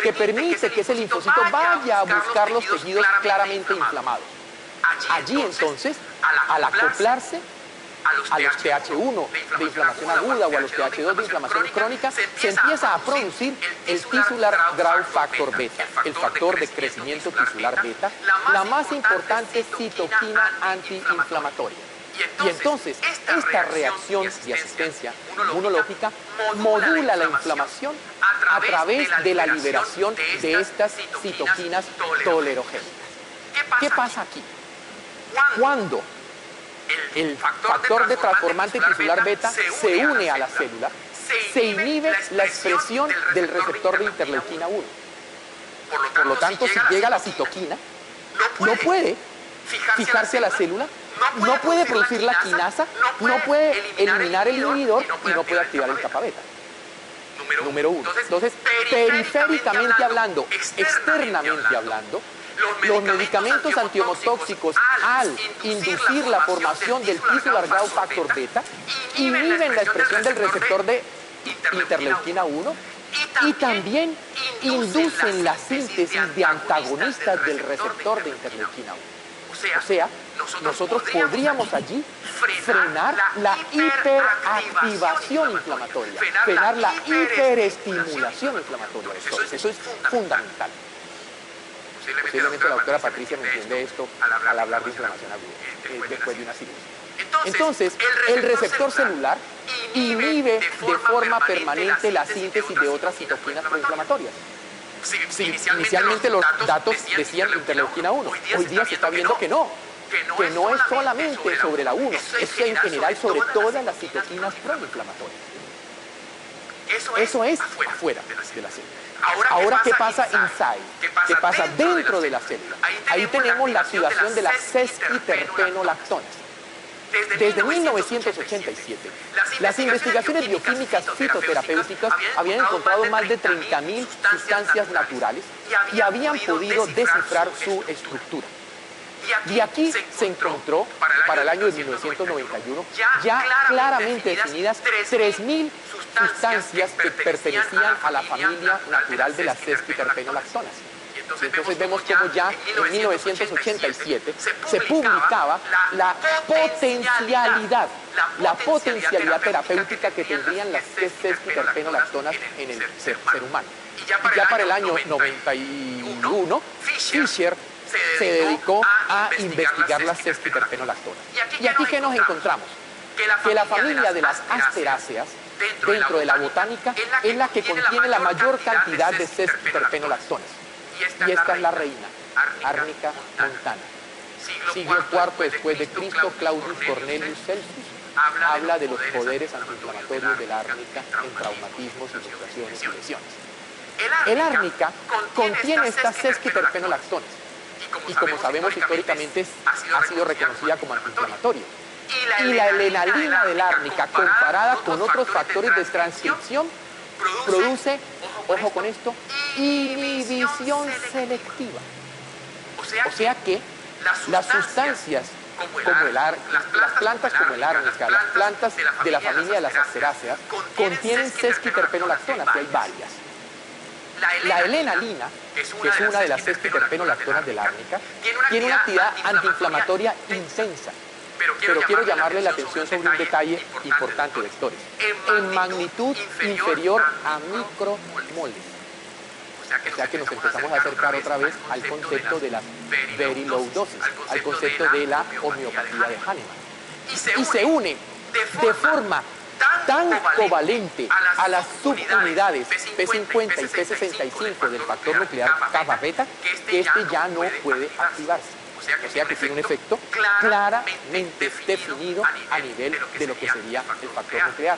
que permite que ese linfocito vaya a buscar los tejidos claramente inflamados. Allí entonces, al acoplarse a los TH1 de inflamación aguda o a los TH2 de inflamación crónica, se empieza a producir el tisular growth factor beta, el factor de crecimiento tisular beta, la más importante citoquina antiinflamatoria. Y entonces, esta reacción de asistencia inmunológica modula la inflamación a través de la liberación de estas citoquinas tolerogénicas. ¿Qué pasa aquí? Cuando el factor de transformante tisular beta se une a la célula, se inhibe la expresión del receptor de interleuquina 1. Por lo tanto, si llega la citoquina, no puede fijarse a la célula, no puede producir la quinasa, no puede eliminar el inhibidor y no puede activar el kappa beta. Número uno. Entonces, periféricamente hablando, externamente hablando, los medicamentos antihomotóxicos, al inducir la formación del tisular growth factor beta, inhiben la expresión del receptor de interleuquina 1 y también inducen la síntesis de antagonistas del receptor de interleuquina 1. O sea, nosotros podríamos allí frenar la hiperactivación inflamatoria, frenar la hiperestimulación inflamatoria. Eso es fundamental. Posiblemente la doctora Patricia me entiende esto al hablar de inflamación aguda después de una cirugía. Entonces, el receptor celular inhibe de forma permanente la síntesis de otras citoquinas proinflamatorias. Inicialmente los datos decían interleuquina 1. Hoy día se está viendo que no es solamente sobre la 1, es en general sobre todas las citoquinas proinflamatorias. Eso es afuera de la célula. Ahora, ¿qué pasa inside? ¿Qué pasa dentro de la célula? Ahí tenemos la activación de las sesquiterpenolactonas. Desde 1987, las investigaciones bioquímicas fitoterapéuticas habían encontrado más de 30.000 sustancias naturales y habían podido descifrar su estructura. Y aquí se encontró, para el año de 1991, ya claramente definidas 3.000 sustancias que pertenecían a la familia natural de las sesquiterpenolactonas. Entonces vemos como ya en 1987 se publicaba la potencialidad terapéutica que tendrían las sesquiterpenolactonas en el ser humano. Y ya para el año 91, Fisher se dedicó a investigar las sesquiterpenolactonas. ¿Y aquí qué nos encontramos? Que la familia de las asteráceas, dentro de la botánica, es la que contiene la mayor cantidad de sesquiterpenolactonas. Y esta es la reina, Árnica montana. Siglo IV después de Cristo, Claudius Cornelius Celsus habla de los poderes antiinflamatorios de la árnica en traumatismos, ilustraciones y lesiones. El árnica contiene estas sesquiterpenolactonas y como sabemos históricamente ha sido reconocida como antiinflamatoria. Y la helenalina del árnica comparada con otros factores de transcripción produce, ojo con esto, inhibición selectiva. O sea que las sustancias como las plantas como el árnica, las plantas de la familia de las asteráceas, contienen sesquiterpenolactonas, y hay varias. La helenalina, que es una de las sesquiterpenolactonas del árnica, tiene una actividad antiinflamatoria intensa. Pero quiero llamarle la atención sobre un detalle importante, lectores. En magnitud inferior a micromoles. O sea que nos empezamos a acercar otra vez al concepto de las very low doses, al concepto de la homeopatía de Hahnemann. Y se une de forma tan covalente a las subunidades P50 y P65 del factor nuclear kappa beta que este ya no puede activarse. O sea que tiene un efecto claramente definido a nivel de lo que sería el factor nuclear.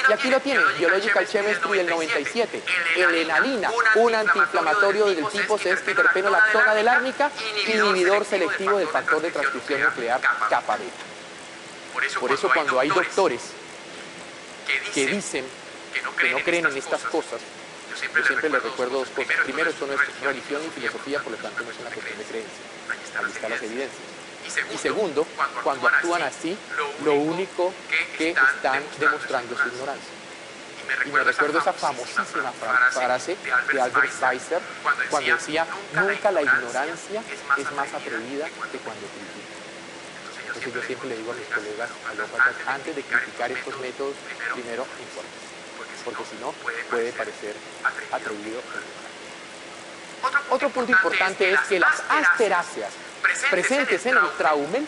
Y aquí lo tienen, Biological Chemistry del 97, el enalina, un antiinflamatorio del tipo sexterpenolactona del árnica, inhibidor selectivo del factor de transcripción nuclear kappa beta. Por eso cuando hay doctores que dicen que no creen en estas cosas, yo siempre les recuerdo dos cosas. Primero, esto no es religión ni filosofía, por lo tanto no es una cuestión de creencia. Ahí están las evidencias. Y segundo, cuando actúan así, lo único que están demostrando es su ignorancia. Y me recuerdo esa famosísima frase de Albert Schweitzer cuando decía, nunca la ignorancia es más atrevida que cuando critica. Entonces yo siempre le digo a mis colegas alópatas, antes de criticar estos métodos, primero infórmense, porque si no puede parecer atrevido. Otro punto importante es que las asteráceas presentes en el traumen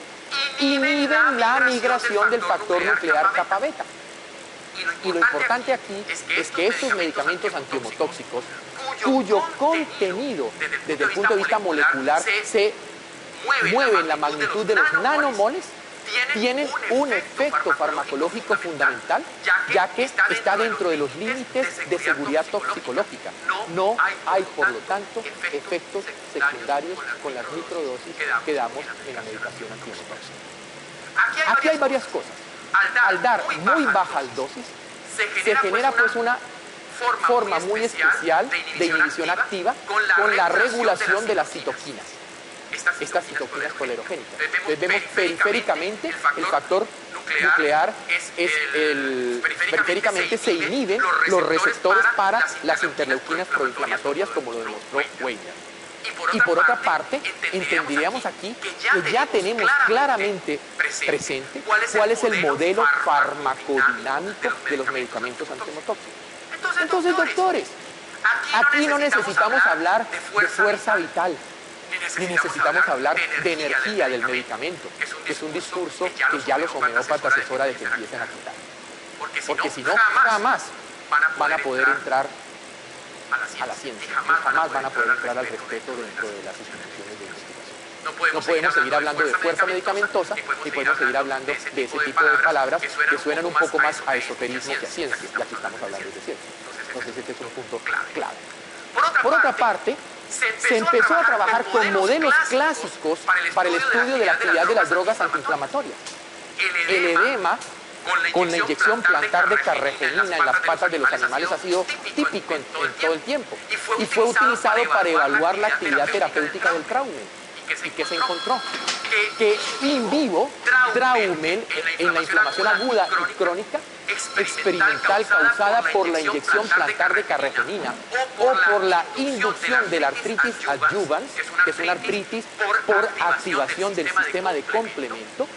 inhiben la migración del factor nuclear kappa beta. Y lo importante aquí es que estos medicamentos antiehomotóxicos, cuyo contenido desde el punto de vista molecular se mueve en la magnitud de los nanomoles, tienen un efecto farmacológico fundamental, ya que está dentro de los límites de seguridad toxicológica. No hay, por lo tanto, efectos secundarios con las microdosis que damos en la medicación antiehomotóxica. Aquí hay varias cosas. Al dar muy bajas dosis, se genera pues una forma muy especial de inhibición activa con la regulación de las citoquinas. Estas citoquinas colerogénicas. Entonces vemos periféricamente el factor nuclear periféricamente se inhiben los receptores para las interleuquinas proinflamatorias, como lo demostró Weiner. Y por otra parte, entenderíamos aquí que ya tenemos claramente presente cuál es el modelo farmacodinámico de los medicamentos antiehomotóxicos. Entonces, doctores, aquí no necesitamos hablar de fuerza vital, ni necesitamos hablar de energía del medicamento, que es un discurso que ya los homeópatas es hora de que empiecen a quitar. Porque si no, jamás van a poder entrar a la ciencia, jamás van a poder entrar al respeto dentro de las instituciones de investigación. No podemos seguir hablando de fuerza medicamentosa y podemos seguir hablando de ese tipo de palabras que suenan un poco más a esoterismo que a ciencia, y aquí estamos hablando de ciencia. Entonces este es un punto clave. Por otra parte, se empezó a trabajar con modelos clásicos para el estudio de la actividad de las drogas antiinflamatorias. El edema con la inyección plantar de carregenina en las patas de los animales ha sido típico en todo el tiempo y fue utilizado para evaluar la actividad terapéutica del traumen. ¿Y qué se encontró? Que in vivo, traumen en la inflamación aguda y crónica experimental causada por la inyección plantar de carregenina o por la inducción de la artritis adjuvans, que es una artritis por activación del sistema de complemento,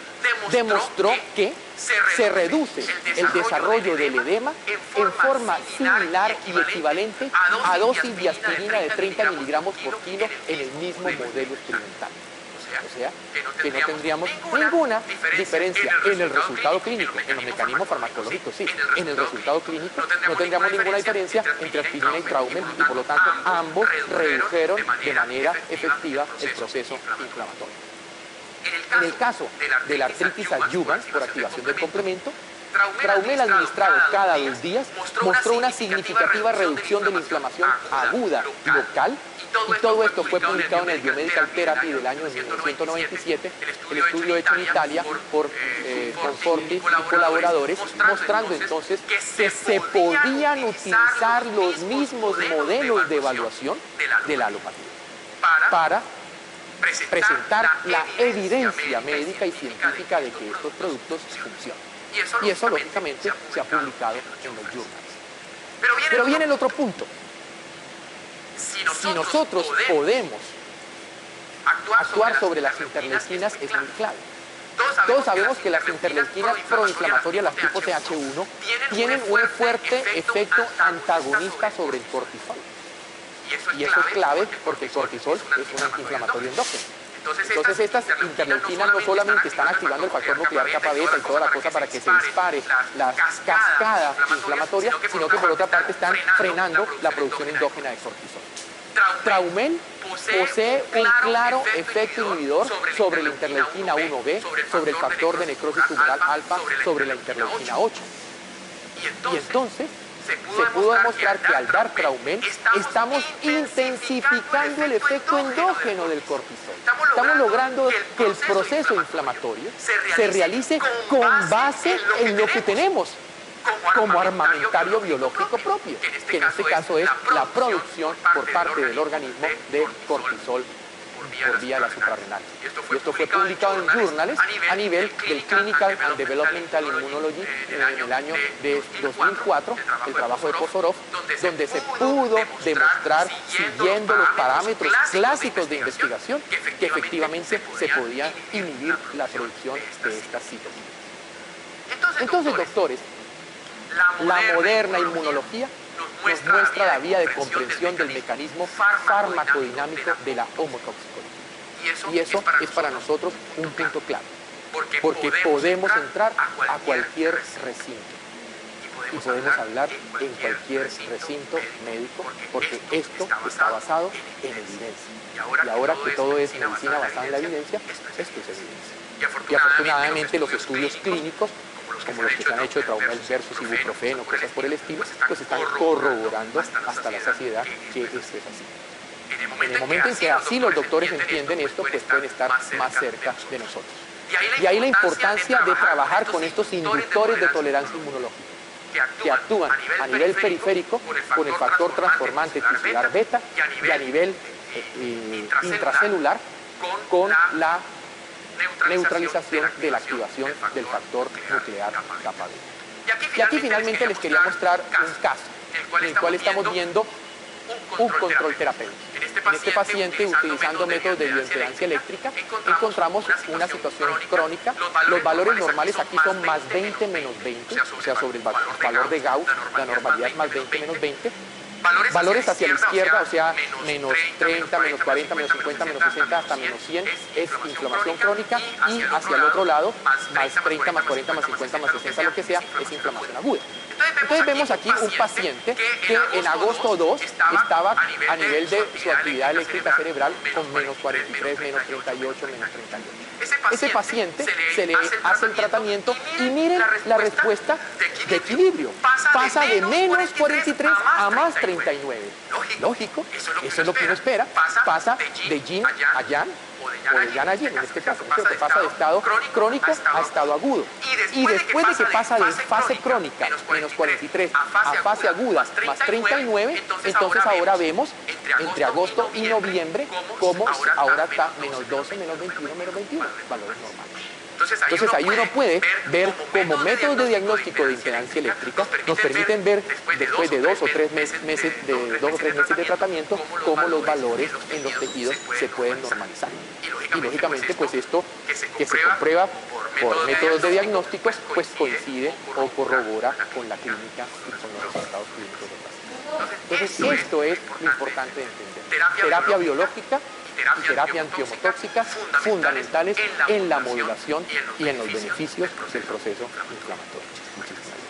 demostró que se reduce el desarrollo del edema en forma similar y equivalente a dosis de aspirina de 30 miligramos por kilo en el mismo modelo experimental. O sea, que no tendríamos ninguna diferencia en el resultado clínico. En los mecanismos farmacológicos sí, en el resultado clínico no tendríamos ninguna diferencia entre aspirina y traumen y por lo tanto ambos redujeron de manera efectiva el proceso inflamatorio. En el caso de la artritis adjuvans por activación del complemento, Traumel administrado cada 2 días mostró una significativa reducción de la inflamación aguda local, y todo esto fue publicado en el Biomedical Therapy del año 1997, el estudio hecho en Italia por Conforti y colaboradores, mostrando entonces que se podían utilizar los mismos modelos de evaluación de la alopatía para presentar la evidencia médica y científica de que estos productos funcionan. Y eso lógicamente se ha publicado en los journals. Pero viene el otro punto. Si nosotros podemos actuar sobre las interleuquinas es muy clave. Todos sabemos que las interleuquinas proinflamatorias, las tipo TH1, tienen un fuerte efecto antagonista sobre el cortisol. Y eso es clave porque el cortisol es un antiinflamatorio endógeno. Entonces estas interleuquinas no solamente están activando el factor nuclear kappa beta y toda la cosa para que se dispare la cascada inflamatoria, sino que por otra parte están frenando la producción endógena de cortisol. Traumen posee un claro efecto inhibidor sobre la interleuquina 1B, sobre el factor de necrosis tumoral alfa, sobre la interleuquina 8. Y entonces se pudo demostrar que al dar Traumen estamos intensificando el efecto endógeno del cortisol. Estamos logrando que el proceso inflamatorio se realice con base en lo que tenemos como armamentario biológico propio, que en este caso es la producción por parte del organismo de cortisol por vía de la suprarrenal. Y esto fue publicado en journals a nivel del Clinical and Developmental Immunology en el año de 2004, el trabajo de Pozorov, donde se pudo demostrar, siguiendo los parámetros clásicos de investigación, que efectivamente se podía inhibir la producción de estas citocinas. Entonces, doctores, la moderna inmunología nos muestra la vía de comprensión del mecanismo farmacodinámico de la homotoxicología. Y eso es para nosotros un punto clave, porque podemos entrar a cualquier recinto y podemos hablar en cualquier recinto médico, porque esto está basado en evidencia. Y ahora que todo es medicina basada en la evidencia, esto es evidencia. Y afortunadamente los estudios clínicos, como los que se han hecho de Traumel versus ibuprofeno, cosas por el estilo, pues están corroborando hasta la saciedad que esto es así. En el momento en que así los doctores entienden esto, pues pueden estar más cerca de nosotros. Y ahí la importancia de trabajar con estos inductores de tolerancia inmunológica, que actúan a nivel periférico con el factor transformante tisular beta y a nivel intracelular con la neutralización de la activación del factor nuclear kappa beta. Y aquí finalmente les quería mostrar un caso en el cual estamos viendo un control terapéutico. En este paciente, utilizando métodos de bioimpedancia eléctrica, encontramos una situación crónica. Los valores normales aquí son más 20 menos 20, o sea, sobre el valor de Gauss, la normalidad es más 20 menos 20. Valores hacia la izquierda, o sea, menos 30, menos 40, menos 50, menos 60, hasta menos 100, es inflamación crónica, y hacia el otro lado, más 30, más 40, más 50, más 60, lo que sea, es inflamación aguda. Entonces vemos aquí un paciente que en agosto 2 estaba a nivel de su actividad eléctrica cerebral con menos 43, menos 38, menos 38. Ese paciente se le hace el tratamiento y miren la respuesta de equilibrio. Pasa de menos 43 a más 39. Lógico, eso es lo que uno espera. Pasa de yin a yang, o de yang a yin en este caso, que pasa de estado crónico a estado agudo. Y después de que pasa de fase crónica, menos 43, a fase aguda, más 39, entonces ahora vemos entre agosto y noviembre cómo ahora está menos 12, menos 21, menos 21, valores normales. Entonces ahí uno puede ver cómo métodos de diagnóstico de impedancia eléctrica nos permiten ver después de 2 o 3 meses de tratamiento cómo los valores en los tejidos se pueden normalizar. Y lógicamente pues esto que se comprueba por métodos de diagnóstico pues coincide o corrobora con la clínica y con los resultados clínicos del paciente. Entonces esto es lo importante de entender. Terapia biológica y terapia antiomotóxica fundamentales en la modulación y en los beneficios del proceso inflamatorio. Muchísimas gracias.